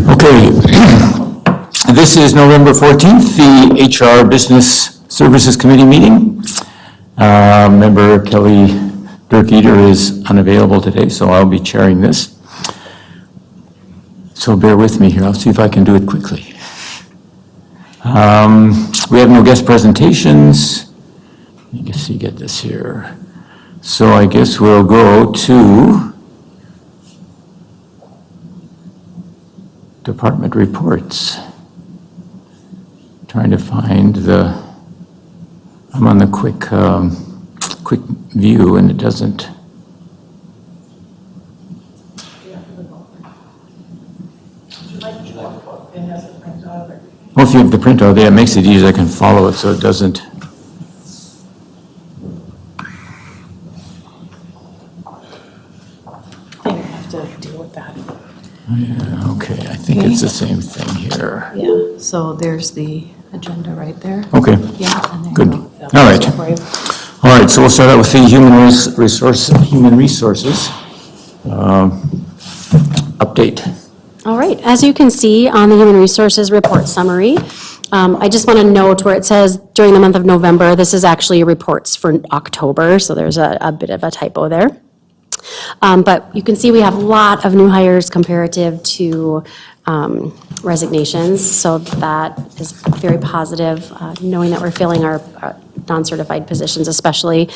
Okay, this is November 14th, the HR Business Services Committee meeting. Member Kelly Dirk-Eater is unavailable today, so I'll be chairing this. So bear with me here, I'll see if I can do it quickly. We have no guest presentations. I guess you get this here. So I guess we'll go to department reports. Trying to find I'm on the quick view and it doesn't. Well, if you have the printout there, it makes it easier. I can follow it so it doesn't. I have to deal with that. Yeah, okay, I think it's the same thing here. Yeah, so there's the agenda right there. Okay, Yeah. And there good. you go. All right. All right, so we'll start out with the human resources update. All right, as you can see on the Human Resources Report Summary, I just want to note where it says during the month of November, this is actually reports for October, so there's a bit of a typo there. But you can see we have a lot of new hires comparative to resignations, so that is very positive, knowing that we're filling our non-certified positions especially.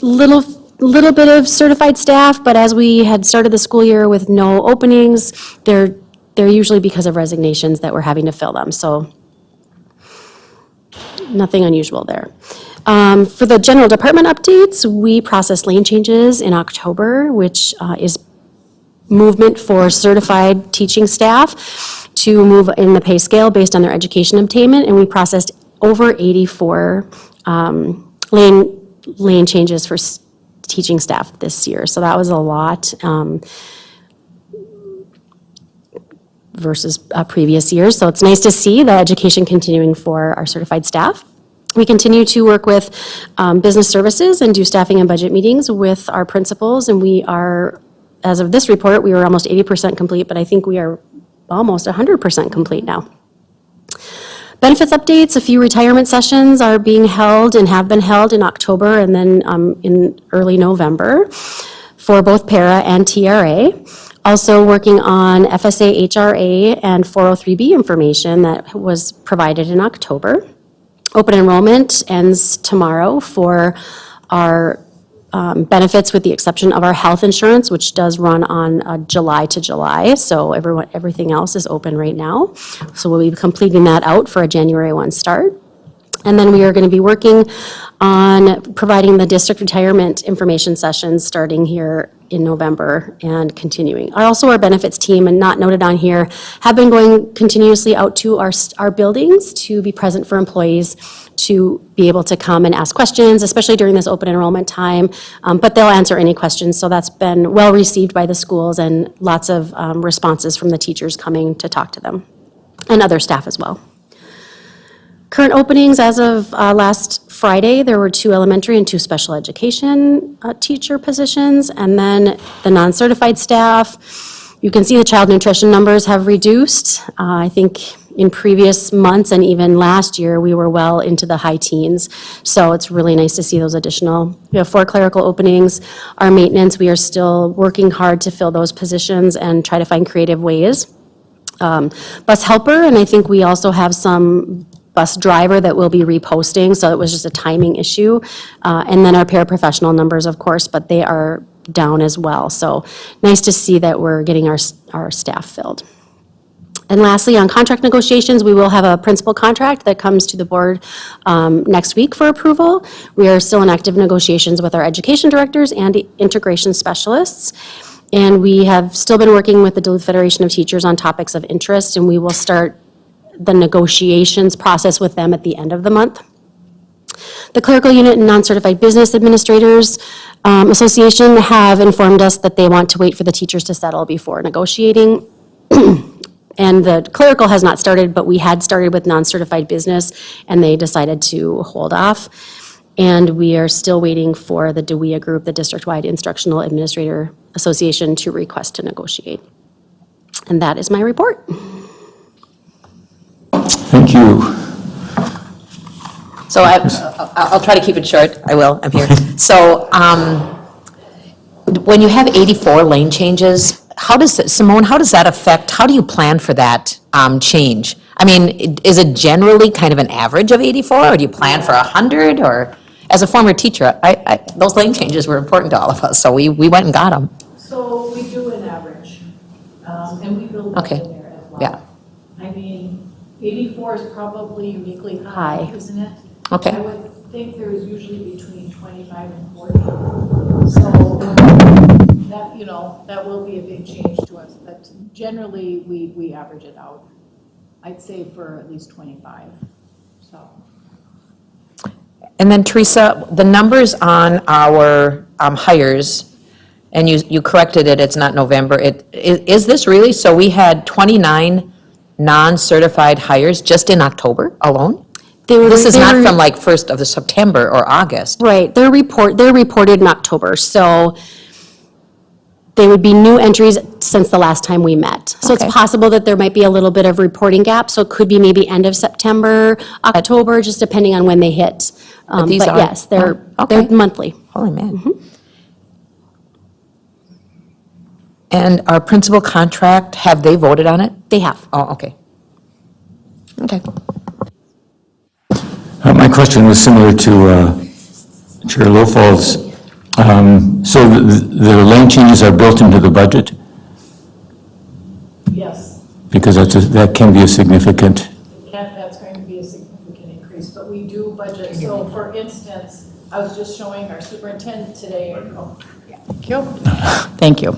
Little bit of certified staff, but as we had started the school year with no openings, they're usually because of resignations that we're having to fill them, so nothing unusual there. For the general department updates, we processed lane changes in October, which is movement for certified teaching staff to move in the pay scale based on their education obtainment, and we processed over 84 lane changes for teaching staff this year. So that was a lot versus previous years. So it's nice to see the education continuing for our certified staff. We continue to work with business services and do staffing and budget meetings with our principals, and we are, as of this report, we were almost 80% complete, but I think we are almost 100% complete now. Benefits updates, a few retirement sessions are being held and have been held in October and then in early November for both para and TRA. Also working on FSA, HRA, and 403B information that was provided in October. Open enrollment ends tomorrow for our benefits with the exception of our health insurance, which does run on July to July. So everything else is open right now. So we'll be completing that out for a January 1 start. And then we are going to be working on providing the district retirement information sessions starting here in November and continuing. Also, our benefits team, and not noted on here, have been going continuously out to our buildings to be present for employees to be able to come and ask questions, especially during this open enrollment time. But they'll answer any questions, so that's been well received by the schools and lots of responses from the teachers coming to talk to them and other staff as well. Current openings as of last Friday, there were 2 elementary and 2 special education teacher positions, and then the non-certified staff. You can see the child nutrition numbers have reduced. I think in previous months and even last year, we were well into the high teens. So it's really nice to see those additional. We have 4 clerical openings. Our maintenance, we are still working hard to fill those positions and try to find creative ways. Bus helper, and I think we also have some bus driver that will be reposting, so it was just a timing issue. And then our paraprofessional numbers, of course, but they are down as well. So nice to see that we're getting our staff filled. And lastly, on contract negotiations, we will have a principal contract that comes to the board next week for approval. We are still in active negotiations with our education directors and integration specialists. And we have still been working with the Duluth Federation of Teachers on topics of interest, and we will start the negotiations process with them at the end of the month. The Clerical Unit and Non-Certified Business Administrators Association have informed us that they want to wait for the teachers to settle before negotiating. And the clerical has not started, but we had started with non-certified business, and they decided to hold off. And we are still waiting for the DWIA group, the District-Wide Instructional Administrator Association, to request to negotiate. And that is my report. Thank you. So I'll try to keep it short. I will, I'm here. So when you have 84 lane changes, Simone, how does that affect, how do you plan for that change? I mean, is it generally kind of an average of 84, or do you plan for 100? Or, as a former teacher, those lane changes were important to all of us, so we went and got them. So we do an average, and we build that Okay. in there as well. Yeah. I mean, 84 is probably uniquely high, High. isn't it? Okay. I would think there is usually between 25 and 40. So that, that will be a big change to us, but generally, we average it out. I'd say for at least 25, so. And then Teresa, the numbers on our hires, and you corrected it, it's not November. Is this really, so we had 29 non-certified hires just in October alone? This is not from like 1st of September or August. Right, they're reported in October, so they would be new entries since the last time we met. So it's Okay. possible that there might be a little bit of reporting gap, so it could be maybe end of September, October, just depending on when they hit. these But are- yes, they're okay. monthly. Holy man. And our principal contract, have they voted on it? They have. Oh, okay. Okay. My question was similar to Chair Lowfall's. So the lane changes are built into the budget? Yes, Because that can be a significant, that's going to be a significant increase, but we do budget. So for instance, I was just showing our superintendent today. Oh, yeah, thank you. Thank you.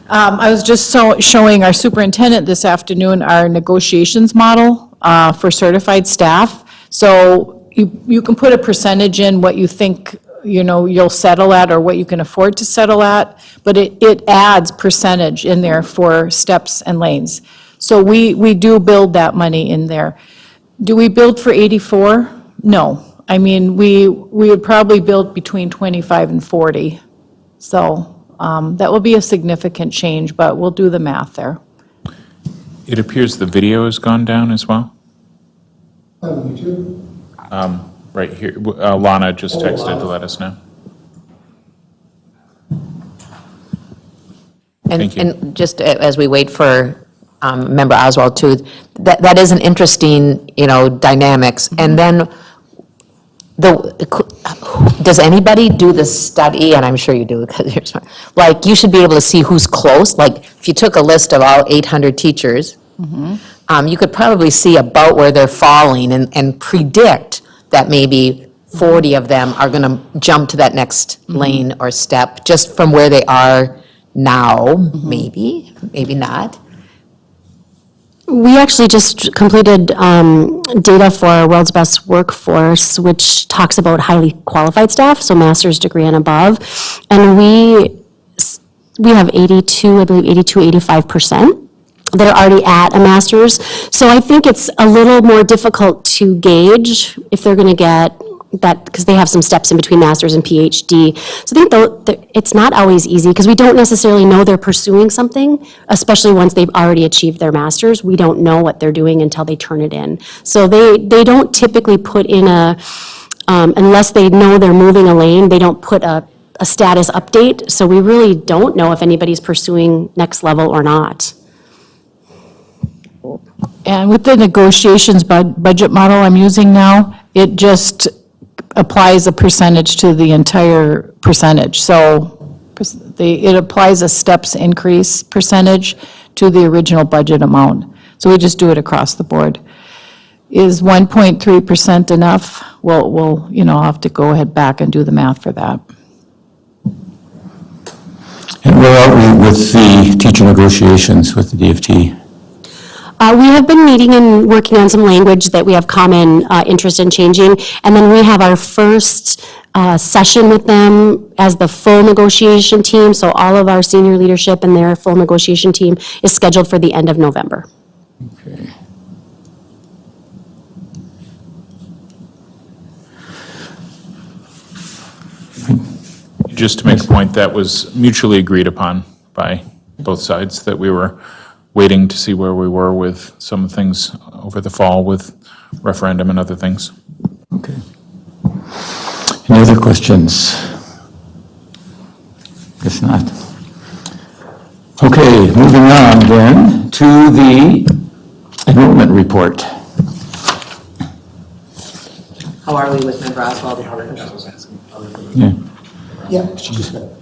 I was just showing our superintendent this afternoon our negotiations model for certified staff. So you can put a percentage in what you think, you'll settle at or what you can afford to settle at, but it adds percentage in there for steps and lanes. So we do build that money in there. Do we build for 84? No. I mean, we would probably build between 25 and 40. So that will be a significant change, but we'll do the math there. It appears the video has gone down as well. On YouTube? Right here, Lana just texted to let us know. Thank you. And just as we wait for Member Oswald too, that is an interesting, dynamics. And then does anybody do the study, and I'm sure you do because you're smart, like you should be able to see who's close, like if you took a list of all 800 teachers, you could probably see about where they're falling and predict that maybe 40 of them are going to jump to that next lane or step, just from where they are now, maybe not. We actually just completed data for our World's Best Workforce, which talks about highly qualified staff, so master's degree and above. And we have 82, I believe 85% that are already at a master's. So I think it's a little more difficult to gauge if they're going to get that, because they have some steps in between master's and PhD. So I think it's not always easy, because we don't necessarily know they're pursuing something, especially once they've already achieved their master's. We don't know what they're doing until they turn it in. So they don't typically put in unless they know they're moving a lane, they don't put a status update. So we really don't know if anybody's pursuing next level or not. And with the negotiations budget model I'm using now, it just applies a percentage to the entire percentage. So it applies a steps increase percentage to the original budget amount. So we just do it across the board. Is 1.3% enough? We'll I'll have to go ahead back and do the math for that. and where are we with the teacher negotiations with the DFT? We have been meeting and working on some language that we have common interest in changing, and then we have our first session with them as the full negotiation team, so all of our senior leadership and their full negotiation team is scheduled for the end of November. Okay. Just to make a point, that was mutually agreed upon by both sides, that we were waiting to see where we were with some things over the fall with referendum and other things. Okay. Any other questions? Guess not. Okay, moving on then to the enrollment report. How are we with Member Oswald? Yeah. Yeah, she just got it.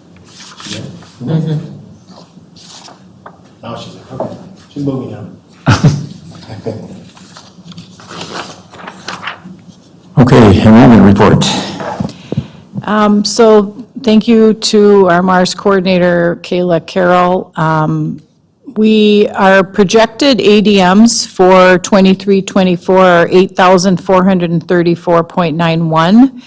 Now she's like, okay, she's moving now. Okay, enrollment report. So thank you to our Mars coordinator, Kayla Carroll. We are projected ADMs for 23-24 are 8,434.91.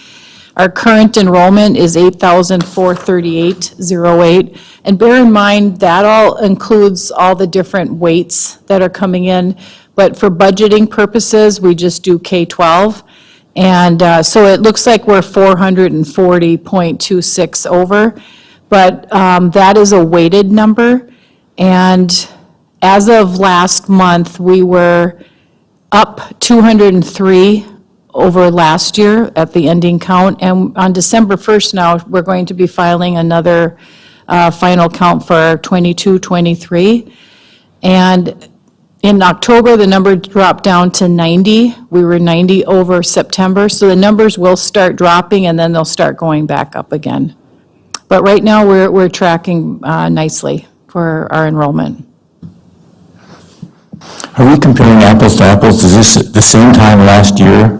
Our current enrollment is 8,438.08. And bear in mind, that all includes all the different weights that are coming in. But for budgeting purposes, we just do K-12. And so it looks like we're 440.26 over. But that is a weighted number. And as of last month, we were up 203 over last year at the ending count. And on December 1st now, we're going to be filing another final count for 22-23. And in October, the number dropped down to 90. We were 90 over September. So the numbers will start dropping and then they'll start going back up again. But right now, we're tracking nicely for our enrollment. Are we comparing apples to apples? Is this the same time last year?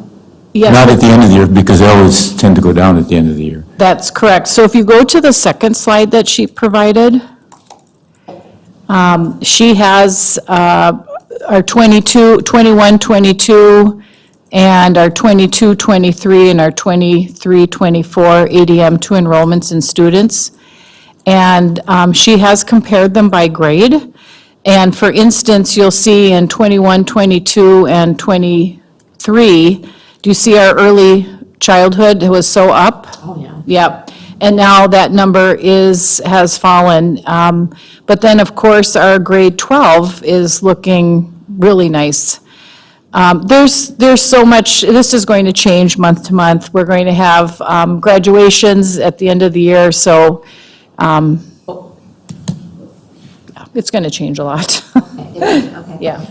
Yes. Not at the end of the year, because they always tend to go down at the end of the year. That's correct. So if you go to the second slide that she provided, she has our 21-22 and our 22-23 and our 23-24 ADM 2 enrollments in students. And she has compared them by grade. And for instance, you'll see in 21-22 and 23, do you see our early childhood was so up? Oh, yeah. Yep. And now that number has fallen. But then, of course, our grade 12 is looking really nice. There's so much, this is going to change month to month. We're going to have graduations at the end of the year, so yeah, it's going to change a lot. Yeah.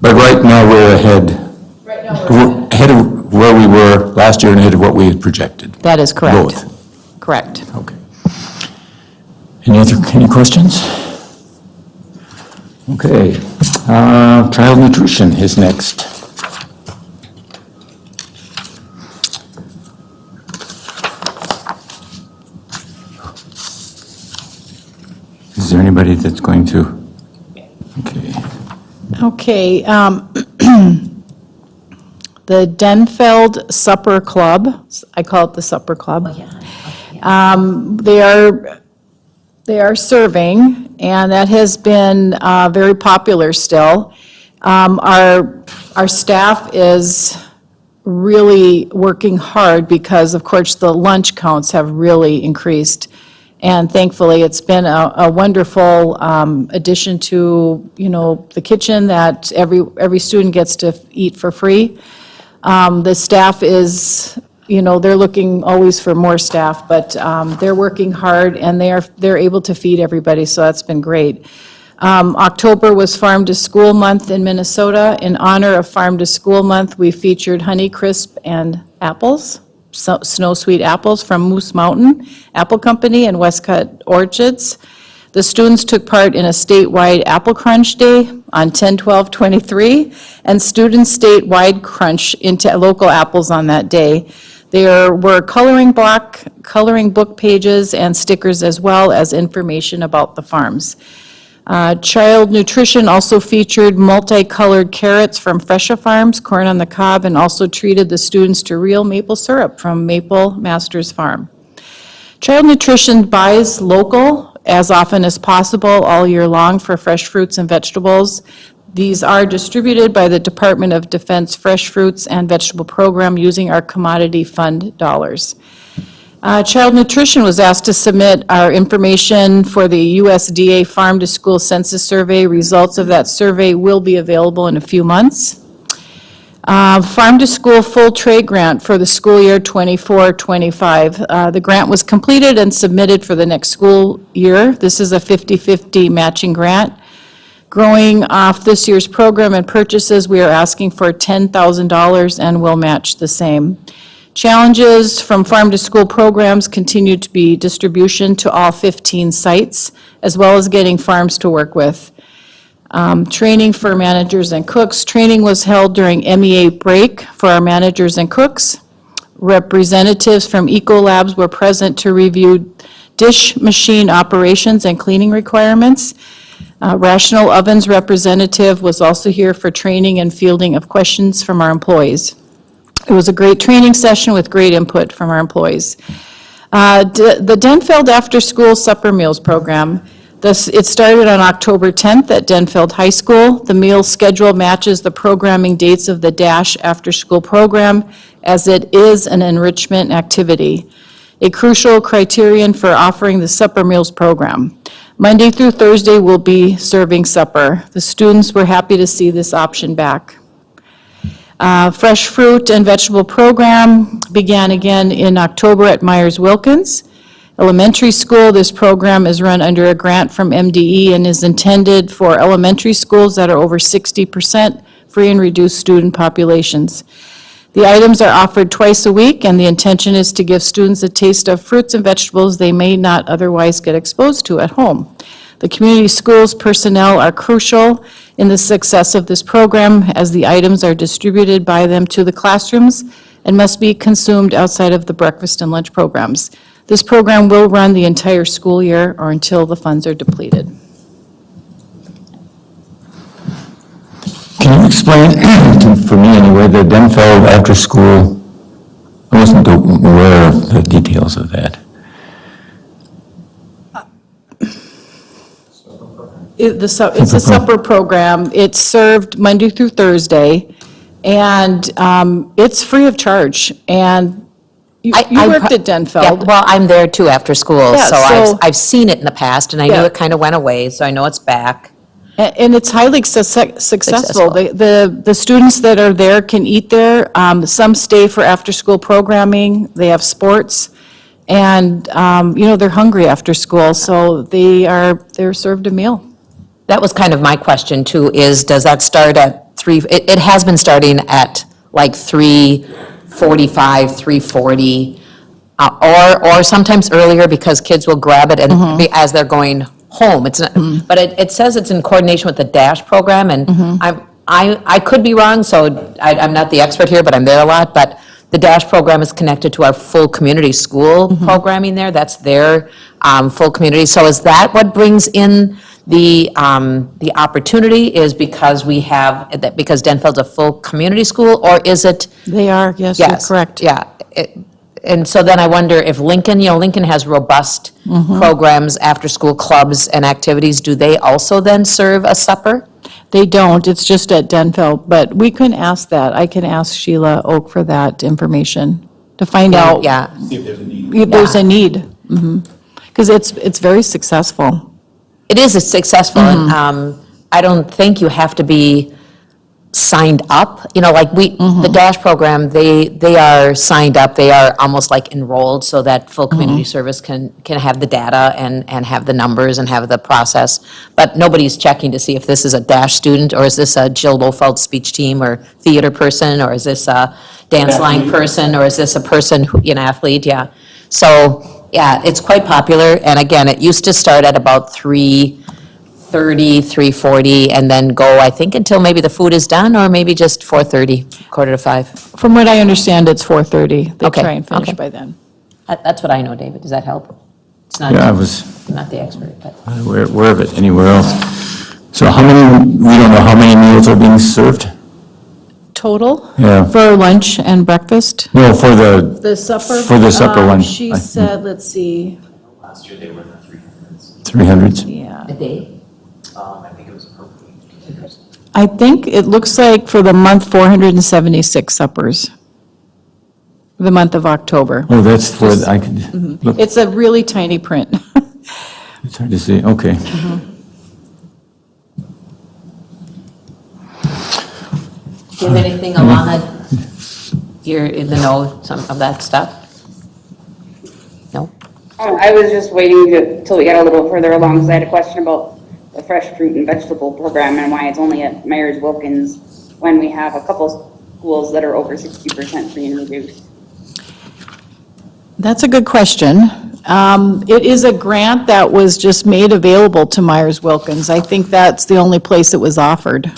But right now, we're ahead. Right now, We're ahead of where we were last year and ahead of what we had projected. That is correct. Both. Correct. Okay. Any questions? Okay. Child nutrition is next. Is there anybody that's going to? Okay. Okay, the Denfeld Supper Club, I call it the Supper Club. They are serving, and that has been very popular still. Our staff is really working hard because, of course, the lunch counts have really increased. And thankfully, it's been a wonderful addition to, the kitchen that every student gets to eat for free. The staff is, they're looking always for more staff, but they're working hard and they're able to feed everybody, so that's been great. October was Farm to School Month in Minnesota. In honor of Farm to School Month, we featured Honeycrisp and apples. Snow Sweet apples from Moose Mountain Apple Company and Westcott Orchards. The students took part in a statewide Apple Crunch Day on 10/12/23 and student statewide crunch into local apples on that day. There were coloring book pages and stickers as well as information about the farms. Child nutrition also featured multicolored carrots from Fresha Farms, corn on the cob, and also treated the students to real maple syrup from Maple Masters Farm. Child nutrition buys local as often as possible all year long for fresh fruits and vegetables. These are distributed by the Department of Defense Fresh Fruits and Vegetable Program using our commodity fund dollars. Child Nutrition was asked to submit our information for the USDA Farm to School Census Survey. Results of that survey will be available in a few months. Farm to School Full Trade Grant for the school year 24-25. The grant was completed and submitted for the next school year. This is a 50-50 matching grant. Growing off this year's program and purchases, we are asking for $10,000 and will match the same. Challenges from farm to school programs continue to be distribution to all 15 sites, as well as getting farms to work with. Training for managers and cooks. Training was held during MEA break for our managers and cooks. Representatives from Ecolabs were present to review dish machine operations and cleaning requirements. Rational Ovens representative was also here for training and fielding of questions from our employees. It was a great training session with great input from our employees. The Denfeld After School Supper Meals Program. It started on October 10th at Denfeld High School. The meal schedule matches the programming dates of the DASH after-school program, as it is an enrichment activity, a crucial criterion for offering the supper meals program. Monday through Thursday, we'll be serving supper. The students were happy to see this option back. Fresh fruit and vegetable program began again in October at Myers-Wilkins Elementary School. This program is run under a grant from MDE and is intended for elementary schools that are over 60% free and reduced student populations. The items are offered twice a week, and the intention is to give students a taste of fruits and vegetables they may not otherwise get exposed to at home. The community schools personnel are crucial in the success of this program, as the items are distributed by them to the classrooms and must be consumed outside of the breakfast and lunch programs. This program will run the entire school year or until the funds are depleted. Can you explain, for me anyway, the Denfeld After School? I wasn't aware of the details of that. It's a supper program. It's served Monday through Thursday, and it's free of charge. And you worked at Yeah, Denfeld. well, I'm there too after school, Yeah, so so- I've seen it in the past, and I knew Yeah. it kind of went away, so I know it's back. And it's highly successful. The students that are there can eat there. Some stay for after-school programming. They have sports. And, they're hungry after school, so they're served a meal. That was kind of my question too, is does that start at 3, it has been starting at like 3:45, 3:40, or sometimes earlier because kids will grab it and as they're going home. It's not, but it says it's in coordination with the DASH program, and I could be wrong, so I'm not the expert here, but I'm there a lot, but the DASH program is connected to our full community school programming there. That's their full community. So is that what brings in the opportunity, is because we have, because Denfeld's a full community school, or is it? They are, yes, you're correct. Yeah. And so then I wonder if Lincoln, Lincoln has robust programs, after-school clubs and activities. Do they also then serve a supper? They don't, it's just at Denfeld, but we can ask that. I can ask Sheila Oak for that information, to find out Yeah. See if there's a need. if there's a need. Because it's very successful. It is successful, and I don't think you have to be signed up. Like the DASH program, they are signed up, they are almost like enrolled, so that full community service can have the data and have the numbers and have the process. But nobody's checking to see if this is a DASH student, or is this a Jill Lofeld speech team or theater person, or is this a dance line person, or is this a person, an athlete, yeah. So, yeah, it's quite popular, and again, it used to start at about 3:30, 3:40, and then go, I think, until maybe the food is done, or maybe just 4:30, 4:45. From what I understand, it's 4:30. They Okay, try and finish okay. by then. That's what I know, David. Does that help? It's not, Yeah, I was I'm not the expert, but. aware of it anywhere else. So we don't know how many meals are being served? Total? Yeah. For lunch and breakfast? No, for The supper? For the supper one. She said, let's see, Last year they were in the 300s. 300s. yeah. A day? I think it was per week. I think it looks like for the month, 476 suppers. The month of October. Oh, that's what I could, look, It's a really tiny print. it's hard to see, okay. Do you have anything, Alana? You're in the know some of that stuff? No? I was just waiting till we got a little further along, because I had a question about the fresh fruit and vegetable program and why it's only at Myers Wilkins when we have a couple schools that are over 60% free and reduced. That's a good question. It is a grant that was just made available to Myers Wilkins. I think that's the only place it was offered.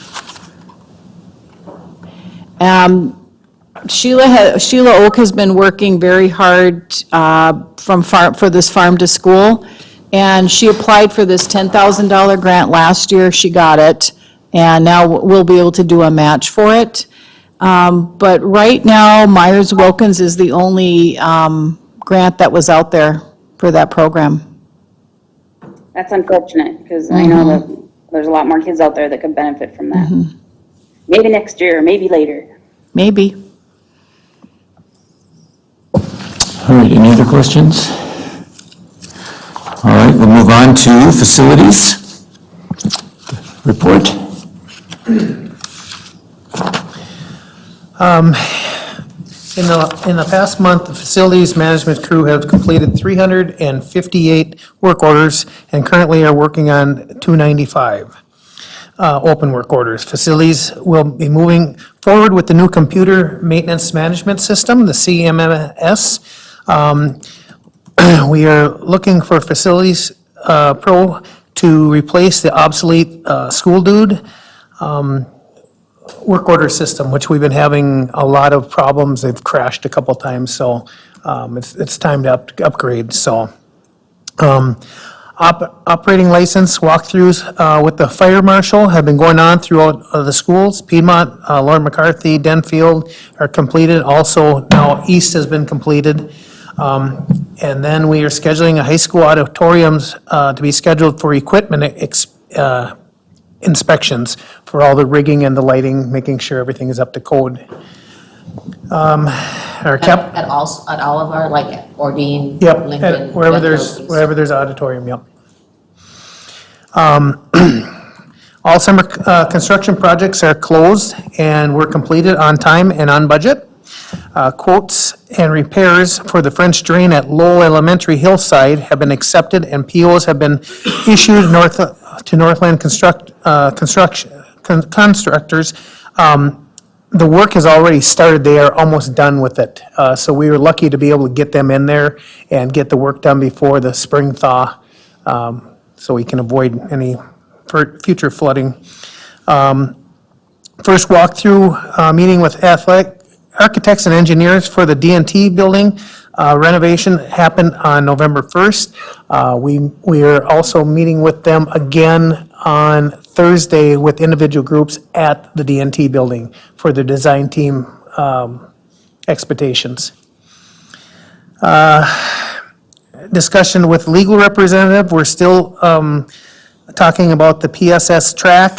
Sheila Oak has been working very hard for this farm to school, and she applied for this $10,000 grant last year. She got it, and now we'll be able to do a match for it. But right now, Myers Wilkins is the only grant that was out there for that program. That's unfortunate, because I know that there's a lot more kids out there that could benefit from that. Maybe next year, maybe later. Maybe. All right, any other questions? All right, we'll move on to facilities. Report. In the past month, the facilities management crew have completed 358 work orders and currently are working on 295 open work orders. Facilities will be moving forward with the new computer maintenance management system, the CMMS. We are looking for Facilities Pro to replace the obsolete School Dude work order system, which we've been having a lot of problems. They've crashed a couple times, so it's time to upgrade, so. Operating license walkthroughs with the fire marshal have been going on throughout the schools. Piedmont, Lord McCarthy, Denfield are completed. Also, now East has been completed. And then we are scheduling a high school auditoriums to be scheduled for equipment inspections for all the rigging and the lighting, making sure everything is up to code. Our cap. At all of our, like at Ordine, Yep, Lincoln. wherever Metro, wherever there's auditorium, yep. All summer construction projects are closed and were completed on time and on budget. Quotes and repairs for the French drain at Lowell Elementary Hillside have been accepted and POs have been issued to Northland Constructors. The work has already started. They are almost done with it. So we were lucky to be able to get them in there and get the work done before the spring thaw, so we can avoid any future flooding. First walkthrough meeting with architects and engineers for the DNT building renovation happened on November 1st. We are also meeting with them again on Thursday with individual groups at the DNT building for the design team expectations. Discussion with legal representative, we're still talking about the PSS track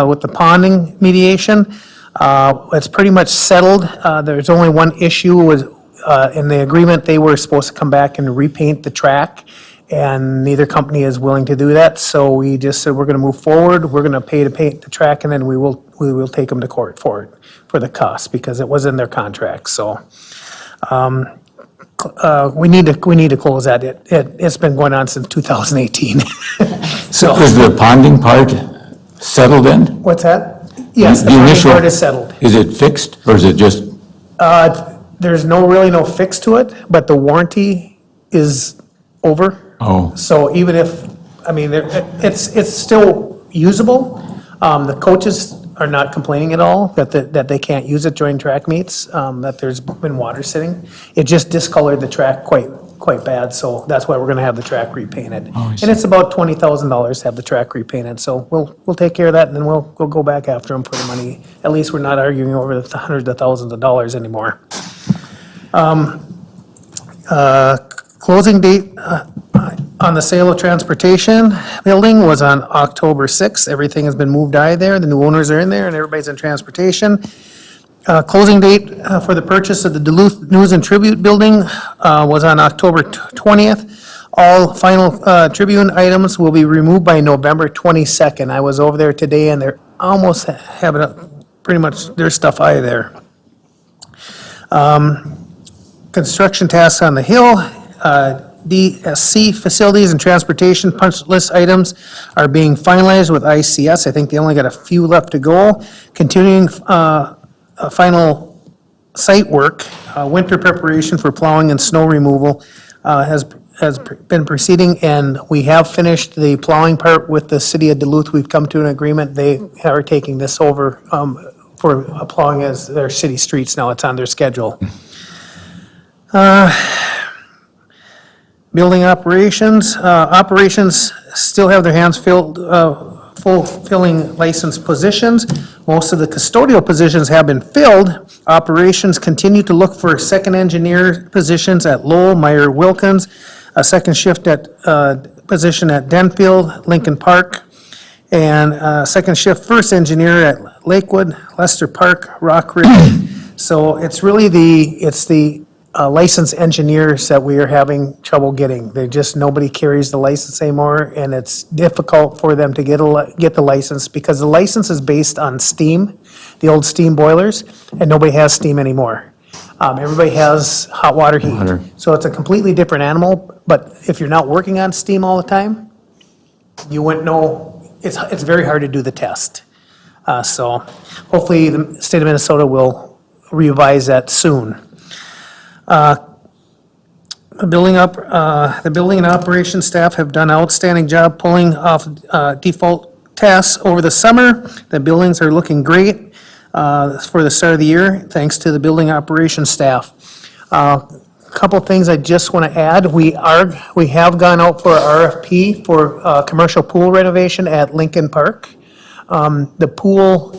with the ponding mediation. It's pretty much settled. There's only one issue was in the agreement, they were supposed to come back and repaint the track, and neither company is willing to do that. So we just said we're going to move forward. We're going to pay to paint the track, and then we will take them to court for it, for the cost, because it was in their contract. So we need to close that. It's been going on since 2018. So Is the ponding part settled then? what's that? Yes, the The ponding initial- part is settled. Is it fixed, or is it just, There's no fix to it, but the warranty is over. oh, So even if, I mean, it's still usable. The coaches are not complaining at all that they can't use it during track meets, that there's been water sitting. It just discolored the track quite bad, so that's why we're gonna have the track repainted. I And see. it's about $20,000 to have the track repainted, so we'll take care of that, and then we'll go back after them for the money. At least we're not arguing over the hundreds of thousands of dollars anymore. Closing date, on the sale of transportation building was on October 6th. Everything has been moved out of there. The new owners are in there and everybody's in transportation. Closing date for the purchase of the Duluth News and Tribute Building was on October 20th. All final Tribune items will be removed by November 22nd. I was over there today and they're almost having pretty much their stuff out of there. Construction tasks on the Hill. DSC facilities and transportation punch list items are being finalized with ICS. I think they only got a few left to go. Continuing final site work, winter preparation for plowing and snow removal has been proceeding, and we have finished the plowing part with the city of Duluth. We've come to an agreement. They are taking this over for plowing as their city streets now. It's on their schedule. Building operations, operations still have their hands filled, fulfilling licensed positions. Most of the custodial positions have been filled. Operations continue to look for second engineer positions at Lowell, Meyer, Wilkins, a second shift position at Denfield, Lincoln Park, and second shift first engineer at Lakewood, Lester Park, Rock Ridge. So it's really the licensed engineers that we are having trouble getting. Nobody carries the license anymore, and it's difficult for them to get the license because the license is based on steam, the old steam boilers, and nobody has steam anymore. Everybody has hot water heat. Water. So it's a completely different animal, but if you're not working on steam all the time, you wouldn't know, it's very hard to do the test. So hopefully the state of Minnesota will revise that soon. The building and operations staff have done an outstanding job pulling off default tasks over the summer. The buildings are looking great for the start of the year, thanks to the building operations staff. Couple things I just want to add. We have gone out for RFP for commercial pool renovation at Lincoln Park. The pool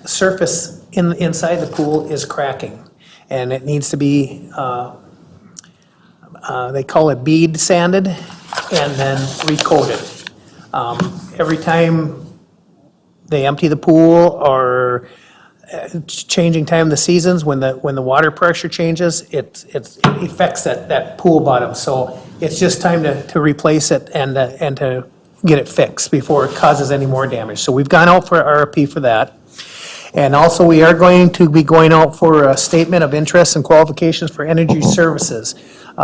surface inside the pool is cracking, and it needs to be, they call it bead sanded and then recoated. Every time they empty the pool or changing time of the seasons, when the water pressure changes, it affects that pool bottom. So it's just time to replace it and to get it fixed before it causes any more damage. So we've gone out for RFP for that. And also, we are going to be going out for a statement of interest and qualifications for energy services.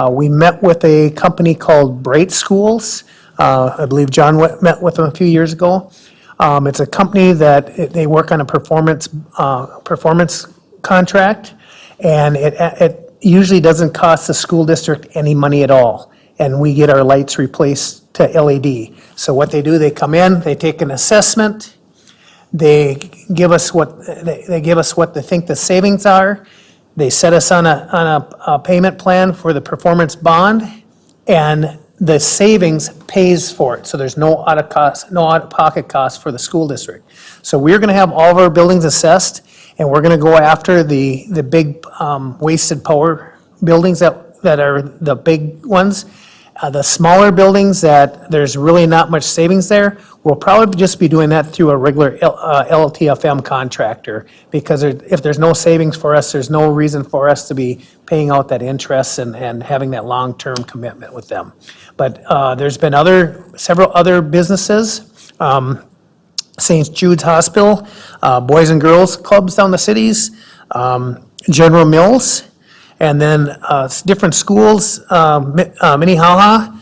We met with a company called Bright Schools. I believe John met with them a few years ago. It's a company that they work on a performance contract, and it usually doesn't cost the school district any money at all. And we get our lights replaced to LED. So what they do, they come in, they take an assessment, they give us what they think the savings are. They set us on a payment plan for the performance bond, and the savings pays for it. So there's no out-of-pocket cost for the school district. So we're going to have all of our buildings assessed, and we're going to go after the big wasted power buildings that are the big ones. The smaller buildings that there's really not much savings there, we'll probably just be doing that through a regular LTFM contractor, because if there's no savings for us, there's no reason for us to be paying out that interest and having that long-term commitment with them. But there's been several other businesses, St. Jude's Hospital, Boys and Girls Clubs down the cities, General Mills, and then different schools, Minnehaha,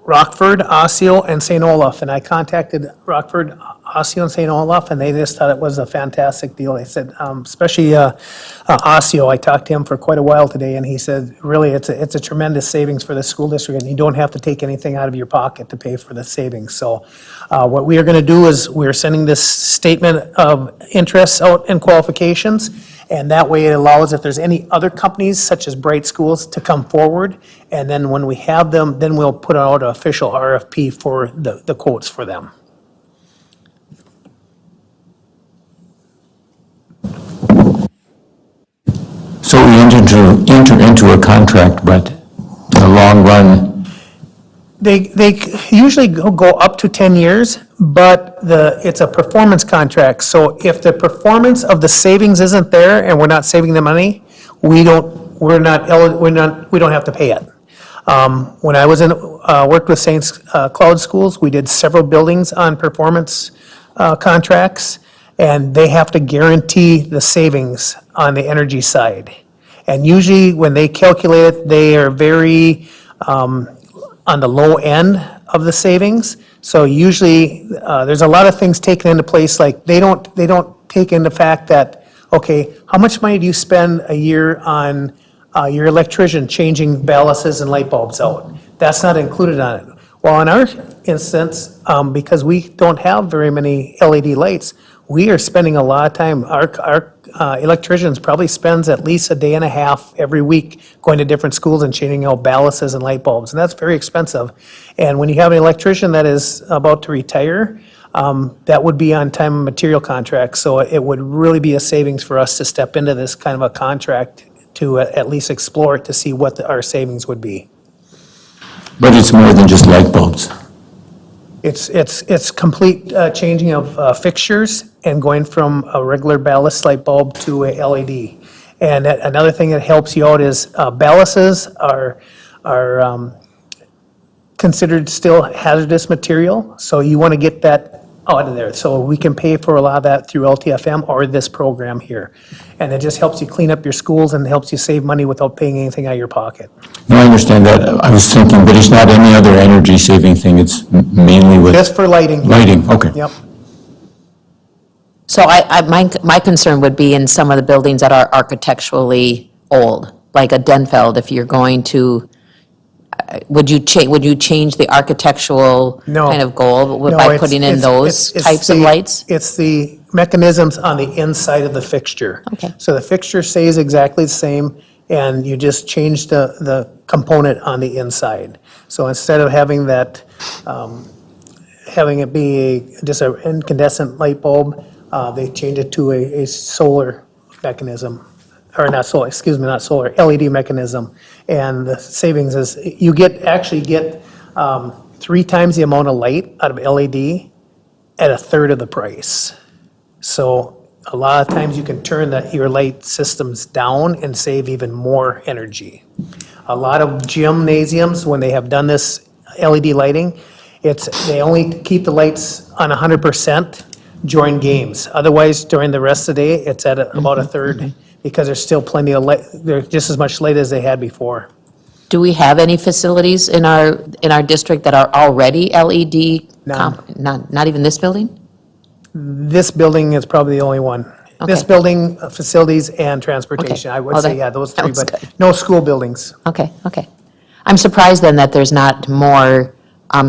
Rockford, Osseo, and St. Olaf. And I contacted Rockford, Osseo, and St. Olaf, and they just thought it was a fantastic deal. They said, especially Osseo, I talked to him for quite a while today, and he said, really, it's a tremendous savings for the school district, and you don't have to take anything out of your pocket to pay for the savings. So what we are going to do is we're sending this statement of interest out and qualifications, and that way it allows, if there's any other companies such as Bright Schools, to come forward. And then when we have them, then we'll put out an official RFP for the quotes for them. So we enter into a contract, but in the long run, They usually go up to 10 years, but it's a performance contract. So if the performance of the savings isn't there and we're not saving the money, we don't have to pay it. When I was worked with St. Cloud Schools, we did several buildings on performance contracts, and they have to guarantee the savings on the energy side. And usually, when they calculate it, they are very on the low end of the savings. So usually, there's a lot of things taken into place, like they don't take into fact that, okay, how much money do you spend a year on your electrician changing ballasts and light bulbs out? That's not included on it. Well, in our instance, because we don't have very many LED lights, we are spending a lot of time. Our electricians probably spends at least a day and a half every week going to different schools and changing out ballasts and light bulbs, and that's very expensive. And when you have an electrician that is about to retire, that would be on time and material contract. So it would really be a savings for us to step into this kind of a contract to at least explore it to see what our savings would be. But it's more than just light bulbs. It's complete changing of fixtures and going from a regular ballast light bulb to a LED. And another thing that helps you out is ballasts are considered still hazardous material, so you want to get that out of there. So we can pay for a lot of that through LTFM or this program here. And it just helps you clean up your schools and helps you save money without paying anything out of your pocket. No, I understand that. I was thinking, but it's not any other energy saving thing. It's mainly with Just for lighting. lighting. Okay. Yep. So my concern would be in some of the buildings that are architecturally old, like a Denfeld, if you're going to, would you change the architectural No. kind of goal No, by it's- putting in it's- those it's types of the- lights? It's the mechanisms on the inside of the fixture. Okay. So the fixture stays exactly the same, and you just change the component on the inside. So instead of having that, having it be just an incandescent light bulb, they change it to a solar mechanism, or not solar, excuse me, not solar, LED mechanism. And the savings is, you actually get 3 times the amount of light out of LED at a third of the price. So a lot of times you can turn your light systems down and save even more energy. A lot of gymnasiums, when they have done this LED lighting, they only keep the lights on 100% during games. Otherwise, during the rest of the day, it's at about a third, because there's still plenty of light, there's just as much light as they had before. Do we have any facilities in our district that are already LED? None. Not even this building? This building is probably the only one. This Okay. building, facilities, and transportation. Okay. I would Oh, say, that- yeah, those that three, was but good. no school buildings. Okay. I'm surprised then that there's not more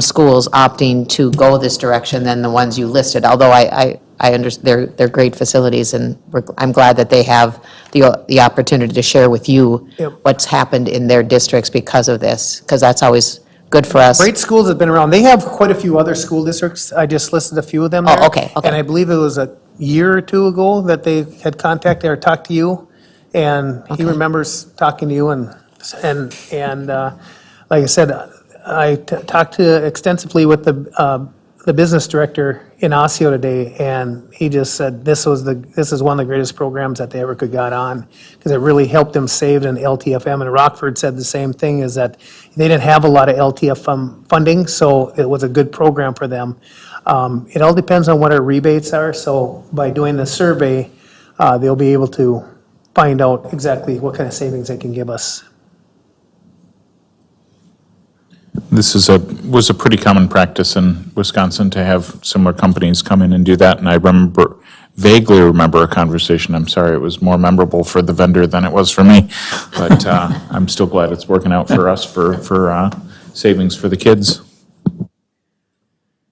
schools opting to go this direction than the ones you listed, although I understand they're great facilities, and I'm glad that they have the opportunity to share with you Yep. what's happened in their districts because of this, because that's always good for us. Great schools have been around. They have quite a few other school districts. I just listed a few of them there. okay. And I believe it was a year or two ago that they had contacted or talked to you. And he remembers talking to you and like I said, I talked extensively with the business director in Osseo today, and he just said this is one of the greatest programs that they ever could got on, because it really helped them save in LTFM. And Rockford said the same thing, is that they didn't have a lot of LTFM funding, so it was a good program for them. It all depends on what our rebates are, so by doing the survey, they'll be able to find out exactly what kind of savings they can give us. This was a pretty common practice in Wisconsin to have similar companies come in and do that, and I vaguely remember a conversation. I'm sorry, it was more memorable for the vendor than it was for me, but I'm still glad it's working out for us for savings for the kids.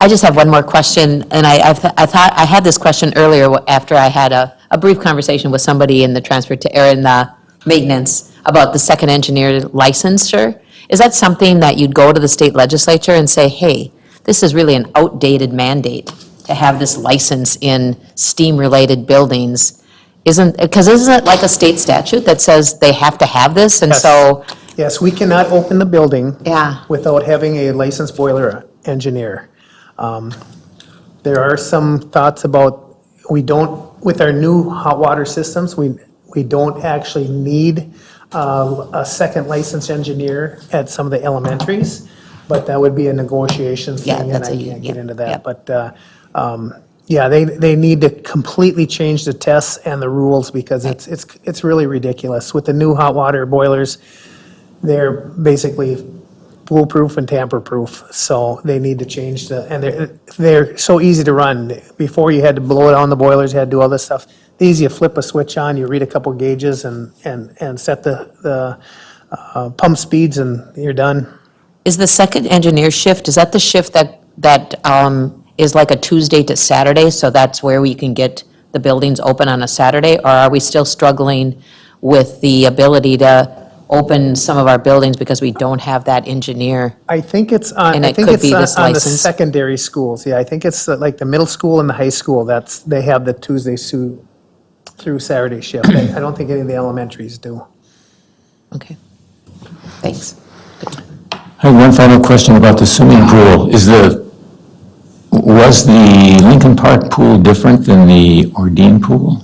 I just have one more question, and I thought I had this question earlier after I had a brief conversation with somebody in the maintenance about the second engineer licensure. Is that something that you'd go to the state legislature and say, hey, this is really an outdated mandate to have this license in STEAM-related buildings? Because isn't it like a state statute that says they have to have this? And Yes. so Yes, we cannot open the building. Yeah. Without having a licensed boiler engineer. There are some thoughts about, with our new hot water systems, we don't actually need a second licensed engineer at some of the elementaries, but that would be a negotiation thing, Yeah, and that's I a- can't get yeah, into yeah. that. But, yeah, they need to completely change the tests and the rules because it's really ridiculous. With the new hot water boilers, they're basically foolproof and tamper-proof, so they need to change and they're so easy to run. Before, you had to blow it on the boilers, you had to do all this stuff. These, you flip a switch on, you read a couple gauges and set the pump speeds, and you're done. Is the second engineer shift, is that the shift that is like a Tuesday to Saturday, so that's where we can get the buildings open on a Saturday? Or are we still struggling with the ability to open some of our buildings because we don't have that engineer? I think it's on, And I it think could it's be on this on the license? secondary schools. Yeah, I think it's like the middle school and the high school, they have the Tuesday through Saturday shift. I don't think any of the elementaries do. Okay, thanks. I have one final question about the swimming pool. Was the Lincoln Park pool different than the Ordine pool?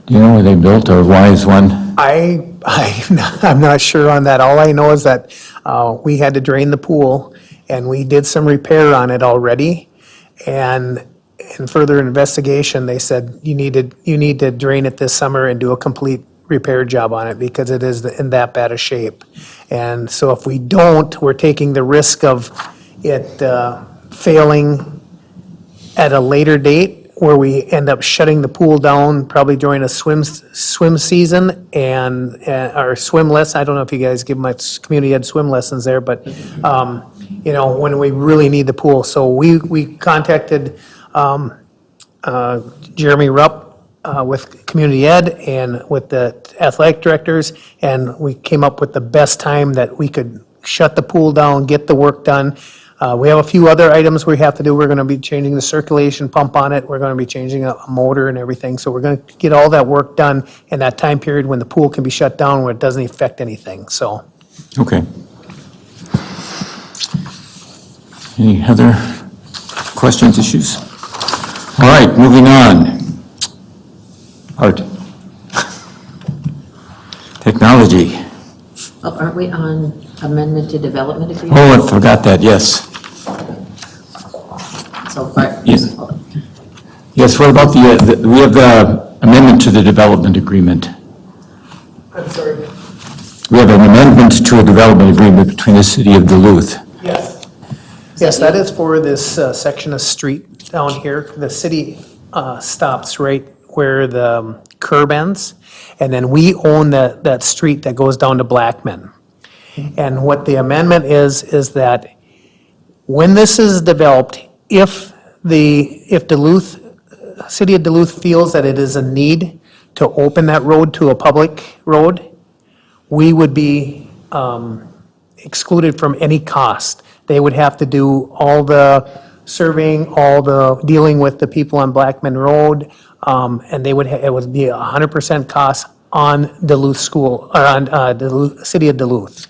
Do you know where they built, or why is one? I'm not sure on that. All I know is that we had to drain the pool, and we did some repair on it already. And in further investigation, they said, you need to drain it this summer and do a complete repair job on it because it is in that bad a shape. And so if we don't, we're taking the risk of it failing at a later date, where we end up shutting the pool down probably during a swim season and our swim lesson. I don't know if you guys give much community ed swim lessons there, but when we really need the pool. So we contacted Jeremy Rupp with community ed and with the athletic directors, and we came up with the best time that we could shut the pool down, get the work done. We have a few other items we have to do. We're going to be changing the circulation pump on it. We're going to be changing a motor and everything. So we're going to get all that work done in that time period when the pool can be shut down, where it doesn't affect anything, so. Okay. Any other questions, issues? All right, moving on. Art. Technology. Oh, aren't we on amendment to development agreement? Oh, I forgot that, yes. So far. Yes. Yes, what about we have the amendment to the development agreement. I'm sorry. We have an amendment to a development agreement between the city of Duluth. Yes. Yes, that is for this section of street down here. The city stops right where the curb ends, and then we own that street that goes down to Blackman. And what the amendment is that when this is developed, if Duluth, city of Duluth feels that it is a need to open that road to a public road, we would be excluded from any cost. They would have to do all the surveying, all the dealing with the people on Blackman Road, and it would be 100% cost on Duluth school, or on Duluth, city of Duluth.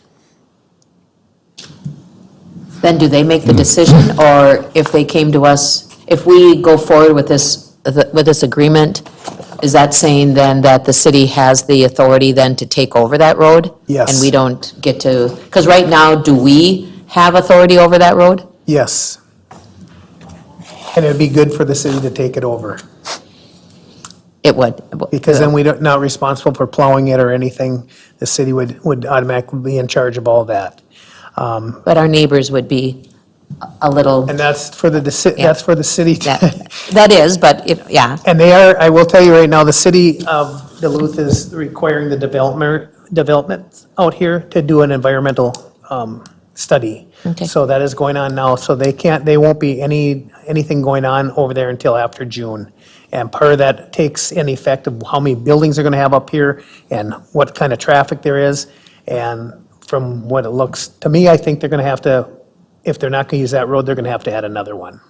Then do they make the decision, or if they came to us, if we go forward with this agreement, is that saying then that the city has the authority then to take over that road? Yes. And we don't get to, because right now, do we have authority over that road? Yes. And it'd be good for the city to take it over, It would. because then we're not responsible for plowing it or anything. The city would automatically be in charge of all that. But our neighbors would be a little, And that's for the city to. that is, but, yeah. And I will tell you right now, the city of Duluth is requiring the development out here to do an environmental study. Okay. So that is going on now, so they won't be anything going on over there until after June. And part of that takes in effect of how many buildings they're gonna have up here and what kind of traffic there is. And from what it looks, to me, I think they're gonna have to, if they're not gonna use that road, they're gonna have to add another one.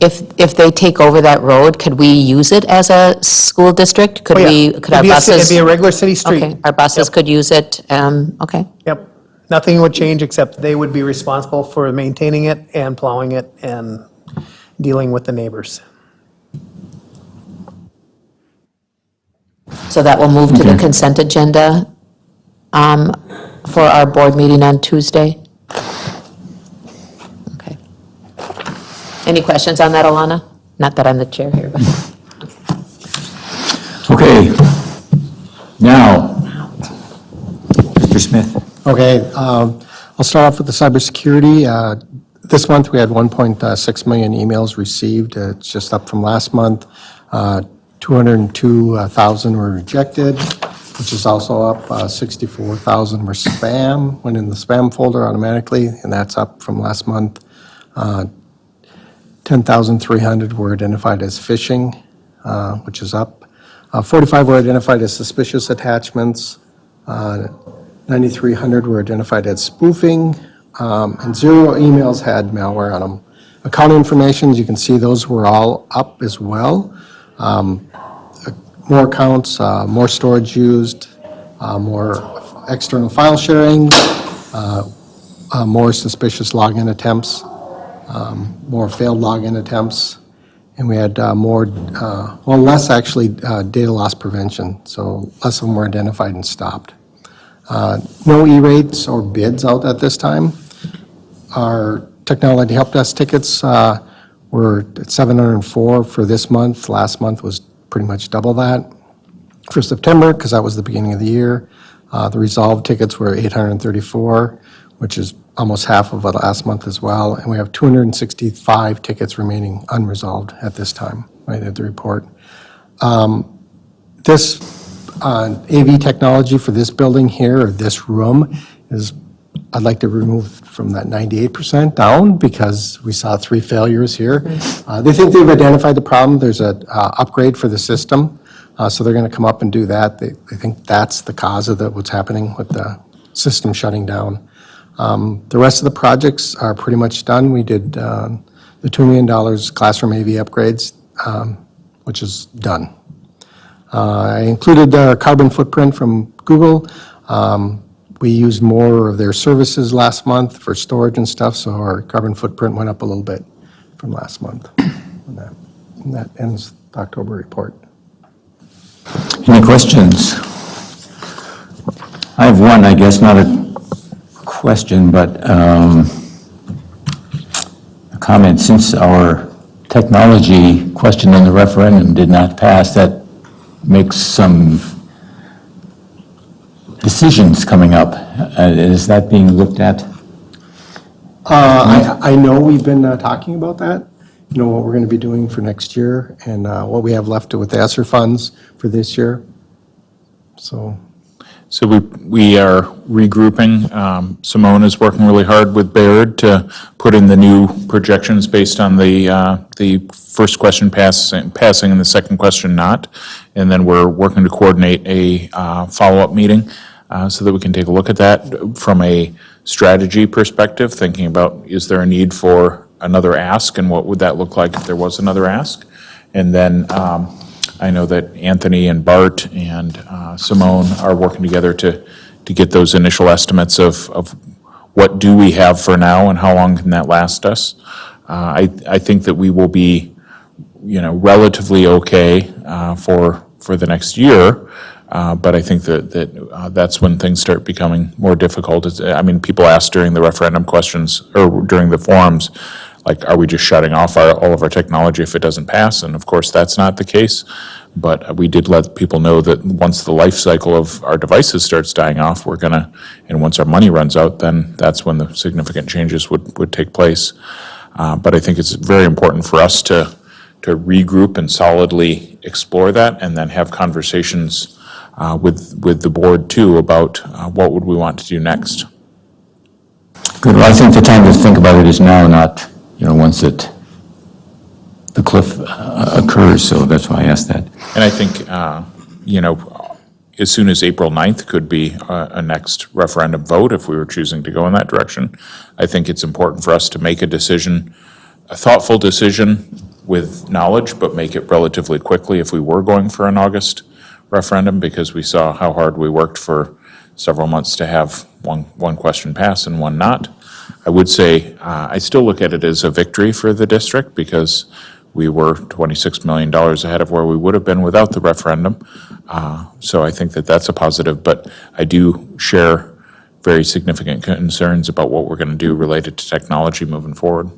If they take over that road, could we use it as a school district? Could Oh, yeah. we, could our buses? It'd be a regular city street. Okay, our buses Yep. could use it, okay. Yep. Nothing would change except they would be responsible for maintaining it and plowing it and dealing with the neighbors. So that will move to the Okay. consent agenda for our board meeting on Tuesday? Okay. Any questions on that, Alana? Not that I'm the chair here, but. Okay. Now, Mr. Smith. Okay, I'll start off with the cybersecurity. This month, we had 1.6 million emails received. It's just up from last month. 202,000 were rejected, which is also up. 64,000 were spam, went in the spam folder automatically, and that's up from last month. 10,300 were identified as phishing, which is up. 45 were identified as suspicious attachments. 9,300 were identified as spoofing, and 0 emails had malware on them. Account information, you can see those were all up as well. More accounts, more storage used, more external file sharing, more suspicious login attempts, more failed login attempts, and we had less actually data loss prevention, so less of them were identified and stopped. No E-rates or bids out at this time. Our technology help desk tickets were at 704 for this month. Last month was pretty much double that. For September, because that was the beginning of the year, the resolved tickets were 834, which is almost half of last month as well. And we have 265 tickets remaining unresolved at this time, right at the report. This AV technology for this building here, or this room, is, I'd like to remove from that 98% down because we saw 3 failures here. They think they've identified the problem. There's a upgrade for the system, so they're going to come up and do that. They think that's the cause of what's happening with the system shutting down. The rest of the projects are pretty much done. We did the $2 million classroom AV upgrades, which is done. I included the carbon footprint from Google. We used more of their services last month for storage and stuff, so our carbon footprint went up a little bit from last month. And that ends the October report. Any questions? I have one, I guess, not a question, but a comment. Since our technology question in the referendum did not pass, that makes some decisions coming up. Is that being looked at? I know we've been talking about that, you know, what we're going to be doing for next year and what we have left with the ESSER funds for this year. So we are regrouping. Simone is working really hard with Baird to put in the new projections based on the first question passing and the second question not. And then we're working to coordinate a follow-up meeting so that we can take a look at that from a strategy perspective, thinking about, is there a need for another ask and what would that look like if there was another ask? And then I know that Anthony and Bart and Simone are working together to get those initial estimates of what do we have for now and how long can that last us. I think that we will be, relatively okay for the next year, but I think that that's when things start becoming more difficult. People ask during the referendum questions or during the forums, like, are we just shutting off all of our technology if it doesn't pass? And of course, that's not the case. But we did let people know that once the life cycle of our devices starts dying off, and once our money runs out, then that's when the significant changes would take place. But I think it's very important for us to regroup and solidly explore that and then have conversations with the board too about what would we want to do next. Good, well, I think the time to think about it is now, not, once the cliff occurs, so that's why I asked that. And I think, as soon as April 9th could be a next referendum vote if we were choosing to go in that direction. I think it's important for us to make a decision a thoughtful decision with knowledge, but make it relatively quickly if we were going for an August referendum, because we saw how hard we worked for several months to have one question pass and one not. I would say, I still look at it as a victory for the district, because we were $26 million ahead of where we would have been without the referendum. So I think that that's a positive, but I do share very significant concerns about what we're going to do related to technology moving forward.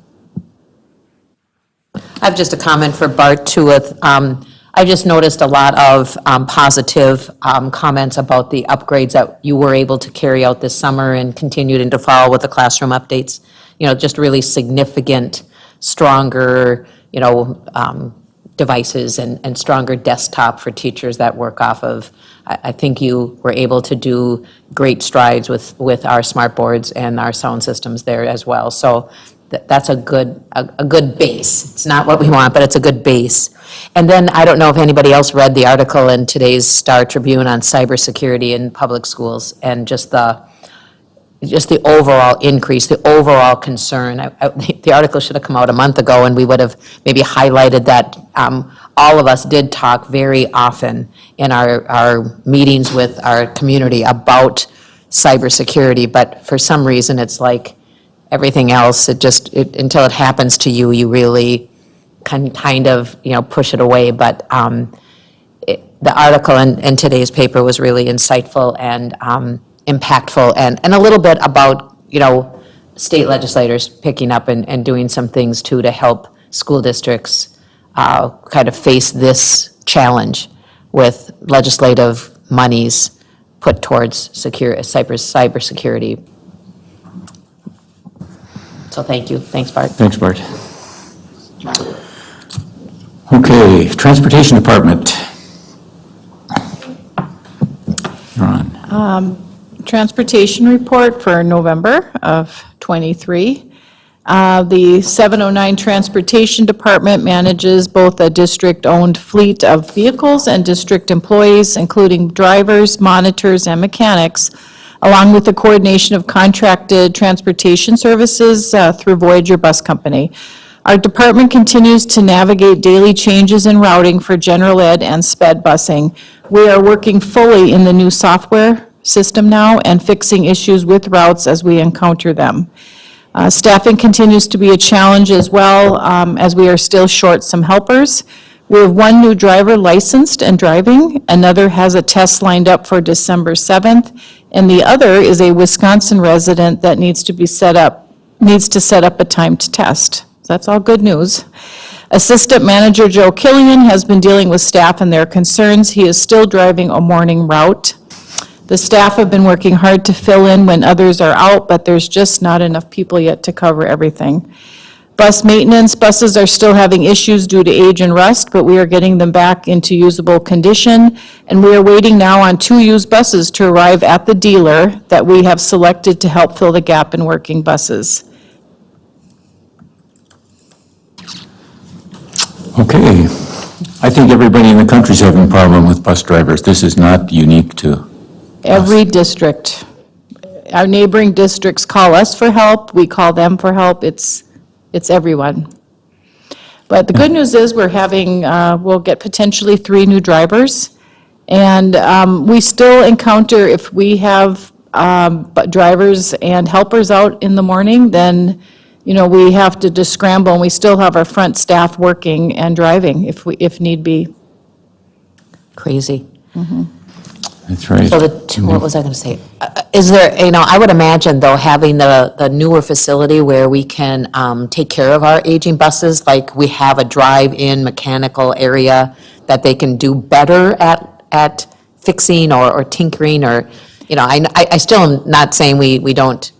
I have just a comment for Bart too. I just noticed a lot of positive comments about the upgrades that you were able to carry out this summer and continued into fall with the classroom updates. You know, just really significant, stronger, devices and stronger desktop for teachers that work off of. I think you were able to do great strides with our smart boards and our sound systems there as well. So that's a good base. It's not what we want, but it's a good base. And then I don't know if anybody else read the article in today's Star Tribune on cybersecurity in public schools and just the overall increase, the overall concern. The article should have come out a month ago, and we would have maybe highlighted that. All of us did talk very often in our meetings with our community about cybersecurity, but for some reason, it's like everything else, until it happens to you, you really kind of push it away. But the article in today's paper was really insightful and impactful, and a little bit about, state legislators picking up and doing some things too to help school districts kind of face this challenge with legislative monies put towards cybersecurity. So thank you. Thanks, Bart. Thanks, Bart. Okay, Transportation Department. You're on. Transportation report for November of '23. The 709 Transportation Department manages both a district-owned fleet of vehicles and district employees, including drivers, monitors, and mechanics, along with the coordination of contracted transportation services through Voyager Bus Company. Our department continues to navigate daily changes in routing for general ed and sped busing. We are working fully in the new software system now and fixing issues with routes as we encounter them. Staffing continues to be a challenge as well, as we are still short some helpers. We have one new driver licensed and driving, another has a test lined up for December 7th, and the other is a Wisconsin resident that needs to set up a time to test. That's all good news. Assistant Manager Joe Killian has been dealing with staff and their concerns. He is still driving a morning route. The staff have been working hard to fill in when others are out, but there's just not enough people yet to cover everything. Bus maintenance, buses are still having issues due to age and rust, but we are getting them back into usable condition. And we are waiting now on 2 used buses to arrive at the dealer that we have selected to help fill the gap in working buses. Okay, I think everybody in the country is having a problem with bus drivers. This is not unique to Every district, our neighboring districts call us for help, we call them for help, it's everyone. But the good news is we'll get potentially 3 new drivers. And we still encounter, if we have drivers and helpers out in the morning, then, we have to just scramble, and we still have our front staff working and driving if need be. Crazy. That's right. So what was I going to say? Is there, I would imagine, though, having the newer facility where we can take care of our aging buses, like we have a drive-in mechanical area that they can do better at fixing or tinkering, or, I still am not saying we don't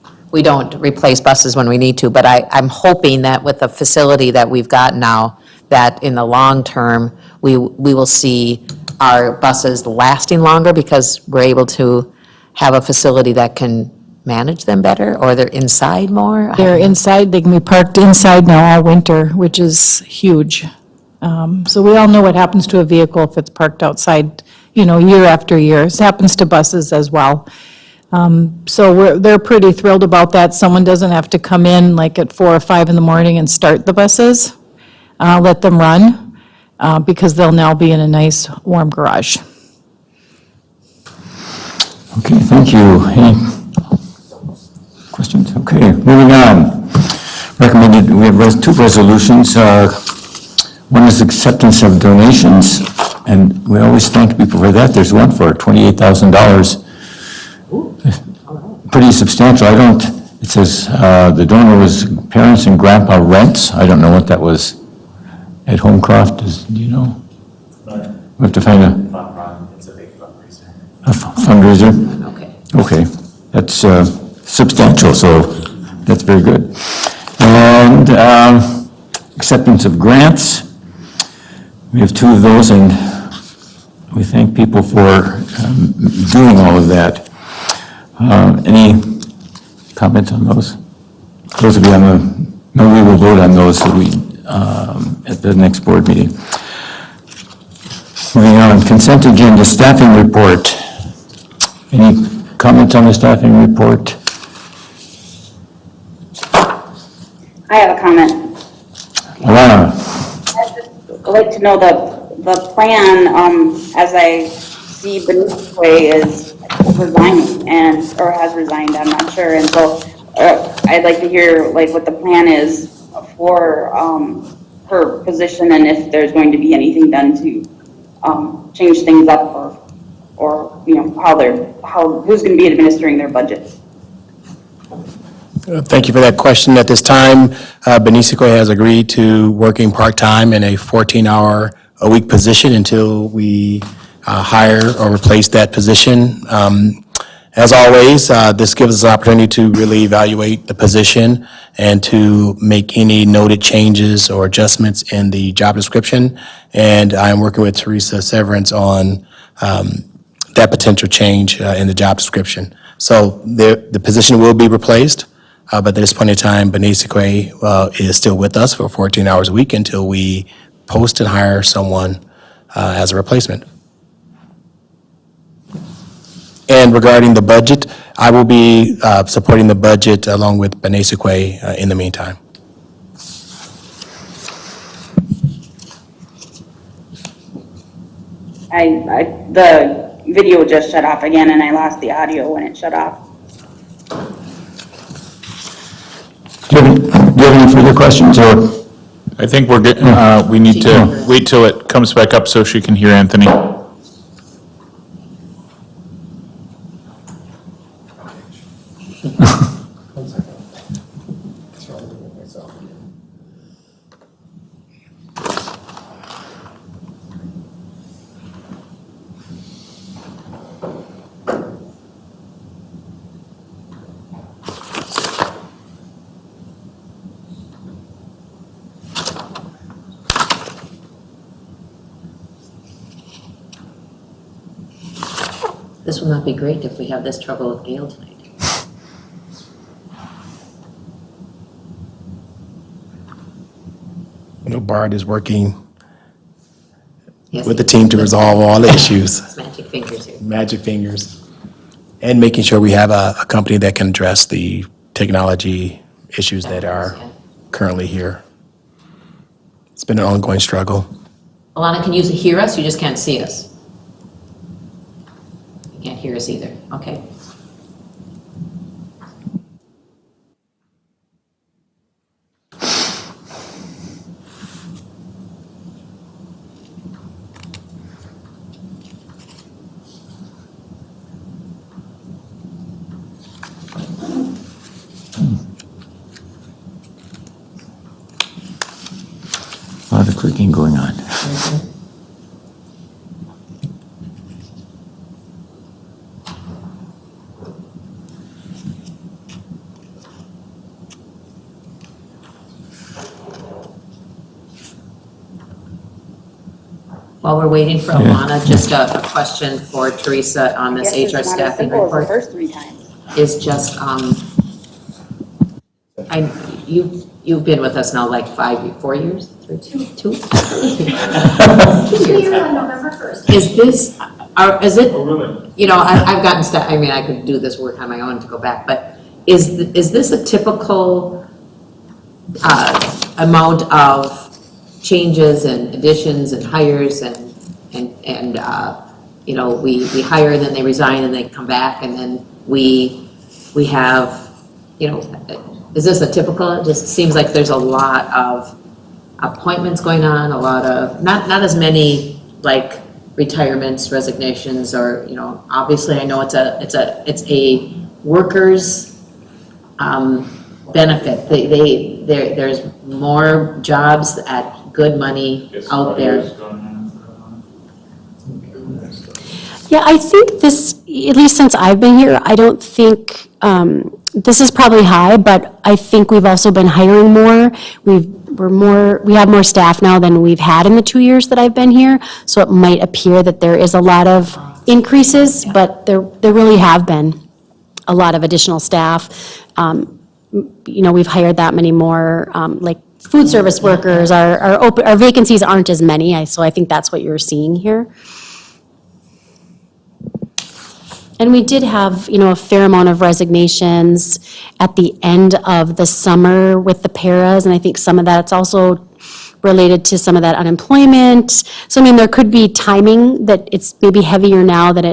replace buses when we need to, but I'm hoping that with the facility that we've got now, that in the long term, we will see our buses lasting longer because we're able to have a facility that can manage them better, or they're inside more? They're inside, they can be parked inside now all winter, which is huge. So we all know what happens to a vehicle if it's parked outside, year after year. It happens to buses as well. So they're pretty thrilled about that. Someone doesn't have to come in like at 4 or 5 in the morning and start the buses, let them run, because they'll now be in a nice, warm garage. Okay, thank you. Any questions? Okay, moving on. Recommended, we have two resolutions. One is acceptance of donations, and we always thank people for that. There's one for $28,000. Pretty substantial. It says the donor was Parents and Grandpa Rents. I don't know what that was. At Homecroft, do you know? We have to find It's a big fundraiser. a fundraiser? Okay. Okay, that's substantial, so that's very good. And acceptance of grants. We have two of those, and we thank people for doing all of that. Any comments on those? Those will be on no, we will vote on those at the next board meeting. Moving on, consent agenda, staffing report. Any comments on the staffing report? I have a comment. Alana? I'd like to know the plan, as I see Beneath Way is resigning or has resigned, I'm not sure. And so I'd like to hear like what the plan is for her position and if there's going to be anything done to change things up or who's going to be administering their budget. Thank you for that question. At this time, Benicio has agreed to working part-time in a 14-hour-a-week position until we hire or replace that position. As always, this gives us an opportunity to really evaluate the position and to make any noted changes or adjustments in the job description. And I'm working with Teresa Severance on that potential change in the job description. So the position will be replaced, but at this point in time, Benicio is still with us for 14 hours a week until we post and hire someone as a replacement. And regarding the budget, I will be supporting the budget along with Benicio in the meantime. The video just shut off again and I lost the audio when it shut off. Do you have any further questions, or? I think we're good. We need to wait till it comes back up so she can hear Anthony. This will not be great if we have this trouble with Gail tonight. I know Bart is working Yes, with the team to resolve all the issues. it's magic fingers here. Magic fingers. And making sure we have a company that can address the technology issues that are currently here. It's been an ongoing struggle. Alana, can you hear us? You just can't see us. You can't hear us either. Okay. A lot of clicking going on. While we're waiting for Alana, just a question for Teresa on this Guess it's HR not as staffing simple as the report. first 3 times. Is just, you've been with us now like 4 years? 2 years. November 1st. Is this, Is it, you know, I've gotten I mean, I could do this work on my own to go back, but is this a typical amount of changes and additions and hires and you know, we hire and then they resign and they come back and then we have, you know, is this a typical? It just seems like there's a lot of appointments going on, a lot of, not as many like retirements, resignations, or, you know, obviously I know it's a workers' benefit. There's more jobs at good money out there. Yeah, I think this, at least since I've been here, I don't think, this is probably high, but I think we've also been hiring more. We have more staff now than we've had in the 2 years that I've been here, so it might appear that there is a lot of increases, but there really have been a lot of additional staff. You know, we've hired that many more, like food service workers, our vacancies aren't as many, so I think that's what you're seeing here. And we did have, you know, a fair amount of resignations at the end of the summer with the paras, and I think some of that's also related to some of that unemployment. So, I mean, there could be timing that it's maybe heavier now than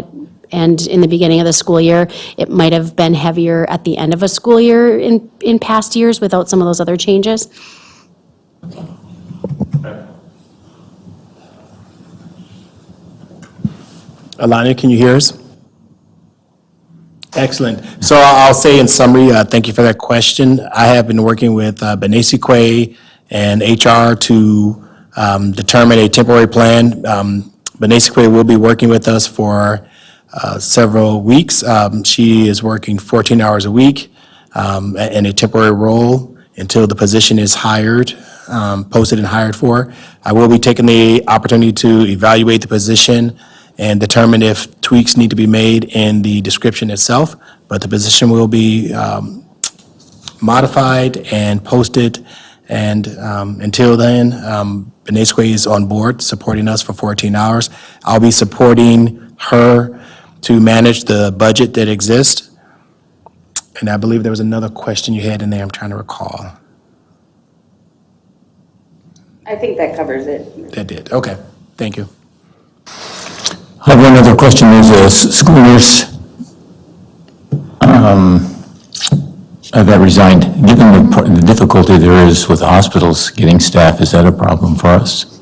and in the beginning of the school year. It might have been heavier at the end of a school year in past years without some of those other changes. Alania, can you hear us? Excellent. So I'll say in summary, thank you for that question. I have been working with Benesikwe and HR to determine a temporary plan. Benesikwe will be working with us for several weeks. She is working 14 hours a week in a temporary role until the position is hired, posted and hired for. I will be taking the opportunity to evaluate the position and determine if tweaks need to be made in the description itself, but the position will be modified and posted, and until then, Benesikwe is on board, supporting us for 14 hours. I'll be supporting her to manage the budget that exists, and I believe there was another question you had in there, I'm trying to recall. I think that covers it. That did, okay, thank you. I have one other question. There's a school nurse that resigned. Given the difficulty there is with hospitals getting staff, is that a problem for us?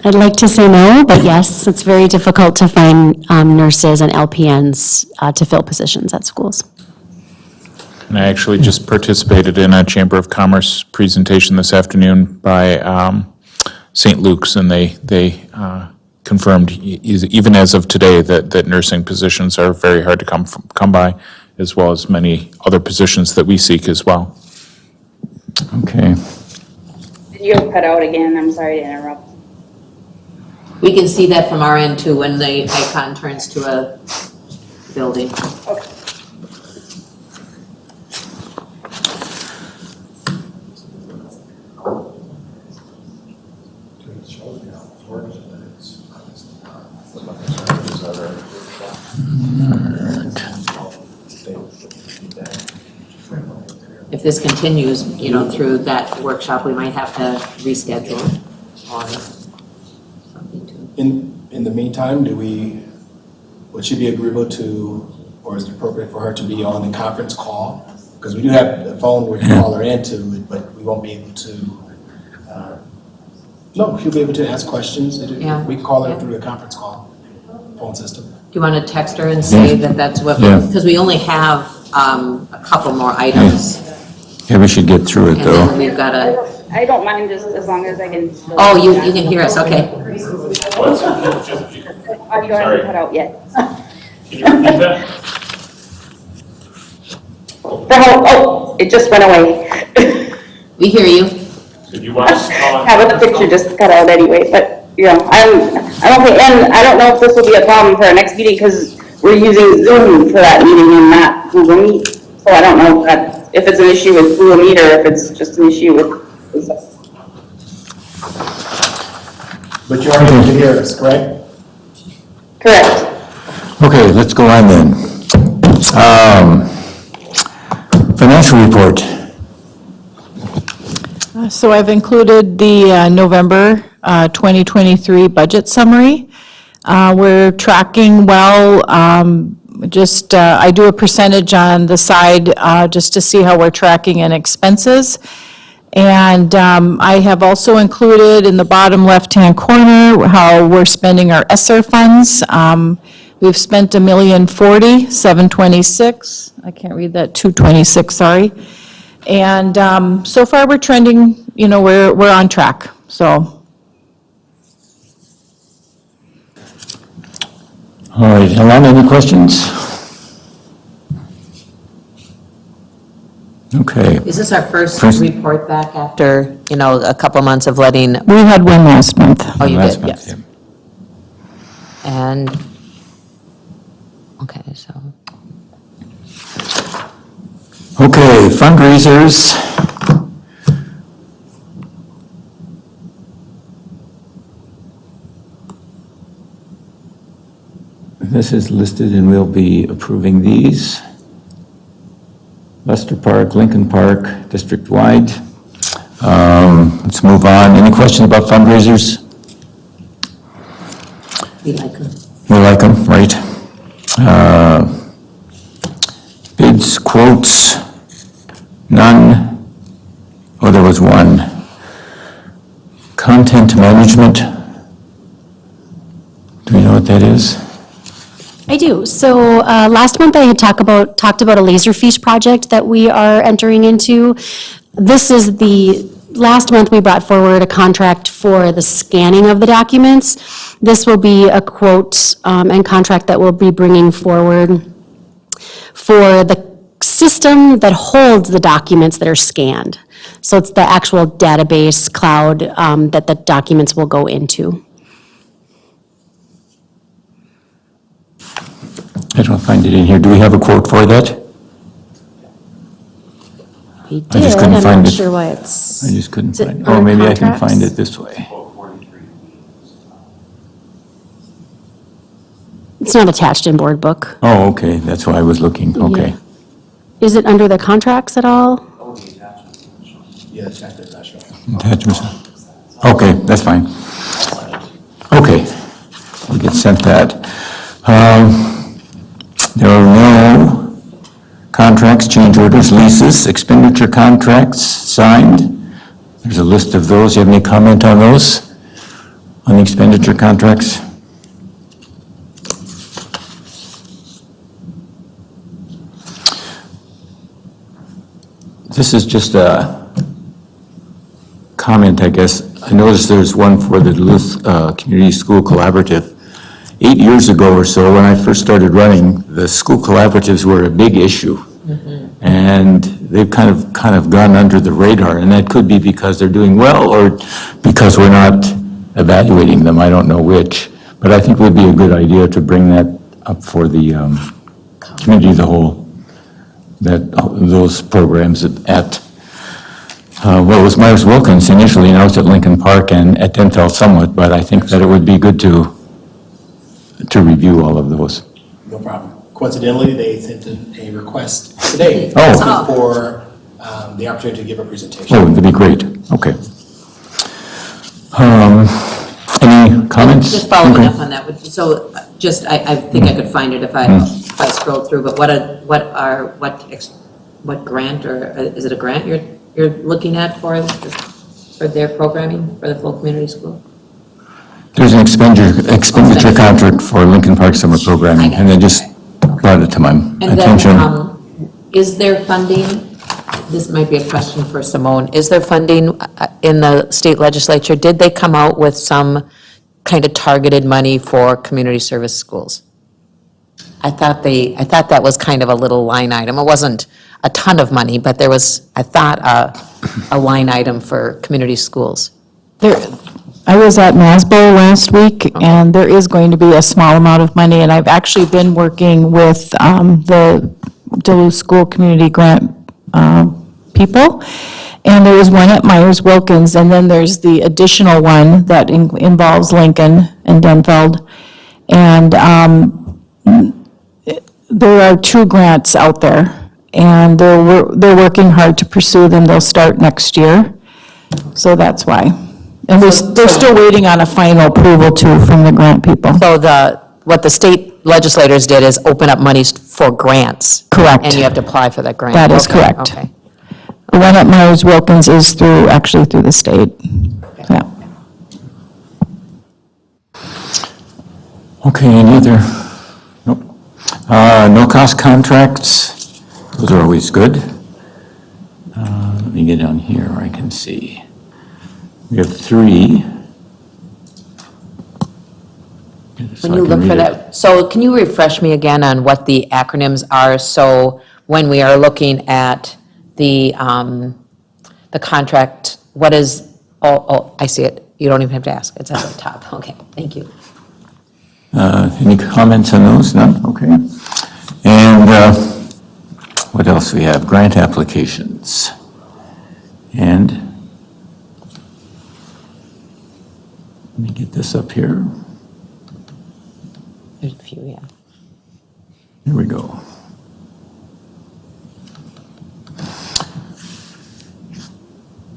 I'd like to say no, but yes, it's very difficult to find nurses and LPNs to fill positions at schools. And I actually just participated in a Chamber of Commerce presentation this afternoon by St. Luke's, and they confirmed, even as of today, that nursing positions are very hard to come by, as well as many other positions that we seek as well. Okay. Did you cut out again? I'm sorry to interrupt. We can see that from our end too, when the icon turns to a building. Okay. If this continues, you know, through that workshop, we might have to reschedule or something too. In the meantime, would she be agreeable to, or is it appropriate for her to be on the conference call? Because we do have a phone we can call her into, but we won't be able to, no, she'll be able to ask questions. Yeah. We can call her through the conference call, phone system. Do you want to text her and say that that's what, Yeah. because we only have a couple more items. Yeah, we should get through it, And though. then we've got to, I don't mind just as long as I can. oh, you can hear us, okay. Audio hasn't cut out yet. Can you repeat that? Oh, it just went away. We hear you. Did you want us on? Yeah, but the picture just cut out anyway, but, you know, I'm okay, and I don't know if this will be a problem for our next meeting, because we're using Zoom for that meeting and not Google Meet, so I don't know if it's an issue with Google Meet or if it's just an issue with. But you're able to hear us, correct? Correct. Okay, let's go on then. Financial report. So I've included the November 2023 budget summary. We're tracking well. I do a percentage on the side just to see how we're tracking in expenses. And I have also included in the bottom left-hand corner how we're spending our ESSER funds. We've spent $1,040,726. I can't read that, 226, sorry. And so far, we're trending, we're on track, so. All right, Alana, any questions? Okay. Is this our first First- report back after, a couple months of letting, We had one last month. oh, you Last did, month, yes. yeah. And, okay, so, Okay, fundraisers. This is listed and we'll be approving these. Lester Park, Lincoln Park, district-wide. Let's move on. Any questions about fundraisers? we like them. We like them, right? Bids, quotes, none. Oh, there was one. Content management. Do we know what that is? I do. So last month I had talked about a Laserfiche project that we are entering into. This is last month we brought forward a contract for the scanning of the documents. This will be a quote and contract that we'll be bringing forward for the system that holds the documents that are scanned. So it's the actual database cloud that the documents will go into. I don't find it in here. Do we have a quote for that? We I did, just couldn't I'm find not it. sure why it's. I just couldn't Is it find it. Oh, under maybe I can contracts? find it this way. It's not attached in board book. Oh, okay, that's why I was looking, okay. Is it under the contracts at all? Yeah, check there's not showing. Attachments. Okay, that's fine. Okay, we get sent that. There are no contracts, change orders, leases, expenditure contracts signed. There's a list of those. You have any comment on those? On the expenditure contracts? This is just a comment, I guess. I noticed there's one for the Duluth Community School Collaborative. 8 years ago or so, when I first started running, the school collaboratives were a big issue. And they've kind of gone under the radar, and that could be because they're doing well or because we're not evaluating them. I don't know which. But I think it would be a good idea to bring that up for the community as a whole, that those programs at well, it was Myers Wilkins initially, now it's at Lincoln Park and at Denfeld somewhat, but I think that it would be good to review all of those. No problem. Coincidentally, they sent in a request today Oh. for the opportunity to give a presentation. Oh, that'd be great, okay. Any comments? Just following Okay. up on that, I think I could find it if I scrolled through, but what grant, or is it a grant you're looking at for their programming for the full community school? There's an expenditure contract for Lincoln Park summer programming, and they just brought it to my And attention. then, is there funding, this might be a question for Simone, is there funding in the state legislature? Did they come out with some kind of targeted money for community service schools? I thought that was kind of a little line item. It wasn't a ton of money, but there was, I thought, a line item for community schools. I was at NASBO last week, and there is going to be a small amount of money, and I've actually been working with the Duluth School Community Grant people, and there is one at Myers Wilkins, and then there's the additional one that involves Lincoln and Denfeld, And there are 2 grants out there, and they're working hard to pursue them. They'll start next year, so that's why. And they're still waiting on a final approval too from the grant people. So what the state legislators did is open up monies for grants. Correct. And you have to apply for that grant. That is Okay, correct. Okay. The one at Myers Wilkins is actually through the state. Yeah. Okay, any other? Nope. No-cost contracts, those are always good. Let me get down here where I can see. We have 3. When you look for that, so can you refresh me again on what the acronyms are? So when we are looking at the contract, what is, I see it. You don't even have to ask. It's at the top. Okay, thank you. Any comments on those? None? Okay. And what else we have? Grant applications. And let me get this up here. There's a few, yeah. Here we go.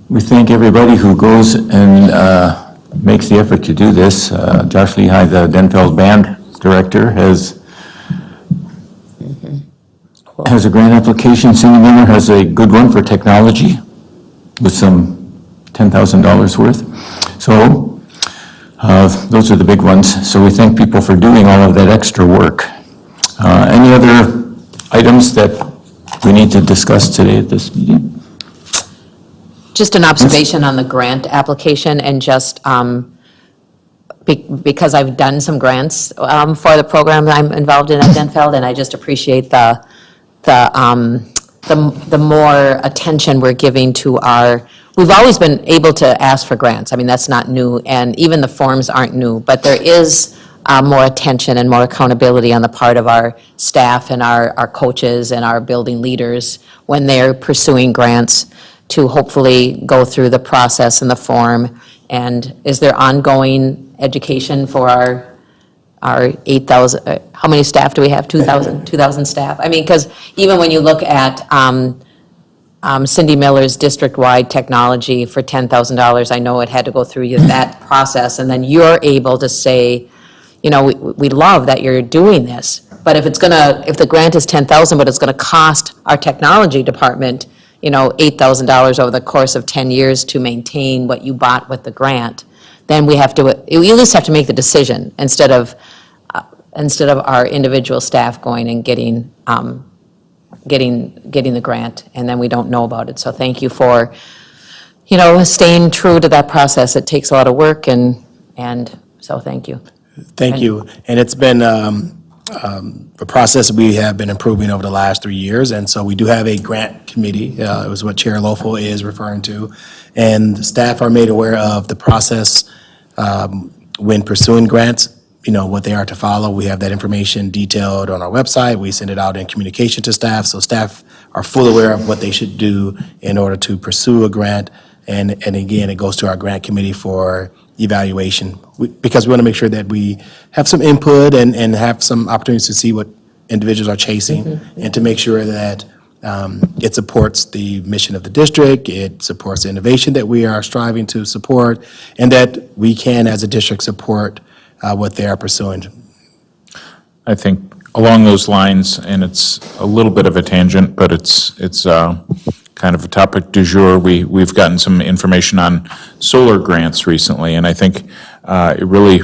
We thank everybody who goes and makes the effort to do this. Josh Lehigh, the Denfeld Band Director, has a grant application. Cindy Miller has a good one for technology with some $10,000 worth. So those are the big ones. So we thank people for doing all of that extra work. Any other items that we need to discuss today at this meeting? Just an observation on the grant application and just because I've done some grants for the program that I'm involved in at Denfeld, and I just appreciate the more attention we're giving to we've always been able to ask for grants. I mean, that's not new, and even the forms aren't new, but there is more attention and more accountability on the part of our staff and our coaches and our building leaders when they're pursuing grants to hopefully go through the process and the form. And is there ongoing education for our 8,000, how many staff do we have? 2,000 staff? I mean, because even when you look at Cindy Miller's district-wide technology for $10,000, I know it had to go through that process, and then you're able to say, you know, we love that you're doing this, but if the grant is $10,000, but it's gonna cost our technology department, you know, $8,000 over the course of 10 years to maintain what you bought with the grant, then we at least have to make the decision instead of our individual staff going and getting the grant, and then we don't know about it. So thank you for, you know, staying true to that process. It takes a lot of work, and so thank you. Thank you. And it's been a process we have been improving over the last 3 years, and so we do have a grant committee. It was what Chair Lofel is referring to, and staff are made aware of the process when pursuing grants, you know, what they are to follow. We have that information detailed on our website. We send it out in communication to staff, so staff are fully aware of what they should do in order to pursue a grant. And again, it goes to our grant committee for evaluation, because we want to make sure that we have some input and have some opportunities to see what individuals are chasing, and to make sure that it supports the mission of the district, it supports the innovation that we are striving to support, and that we can, as a district, support what they are pursuing. I think along those lines, and it's a little bit of a tangent, but it's kind of a topic du jour. We've gotten some information on solar grants recently, and I think it really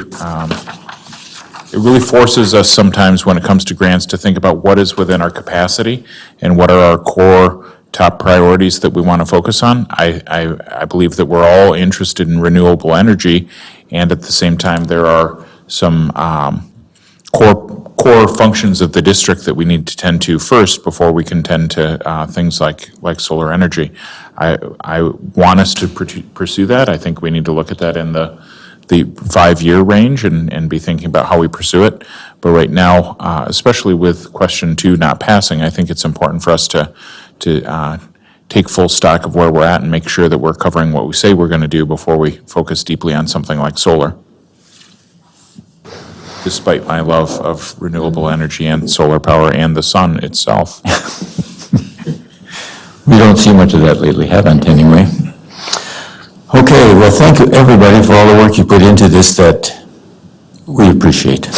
forces us sometimes when it comes to grants to think about what is within our capacity and what are our core top priorities that we want to focus on. I believe that we're all interested in renewable energy, and at the same time, there are some core functions of the district that we need to tend to first before we can tend to things like solar energy. I want us to pursue that. I think we need to look at that in the 5-year range and be thinking about how we pursue it. But right now, especially with question 2 not passing, I think it's important for us to take full stock of where we're at and make sure that we're covering what we say we're going to do before we focus deeply on something like solar. despite my love of renewable energy and solar power and the sun itself. We don't see much of that lately, haven't anyway. Okay, well, thank you, everybody, for all the work you put into this that we appreciate.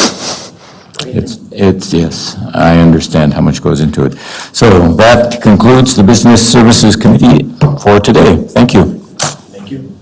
It's, yes, I understand how much goes into it. So that concludes the Business Services Committee for today. Thank you. Thank you.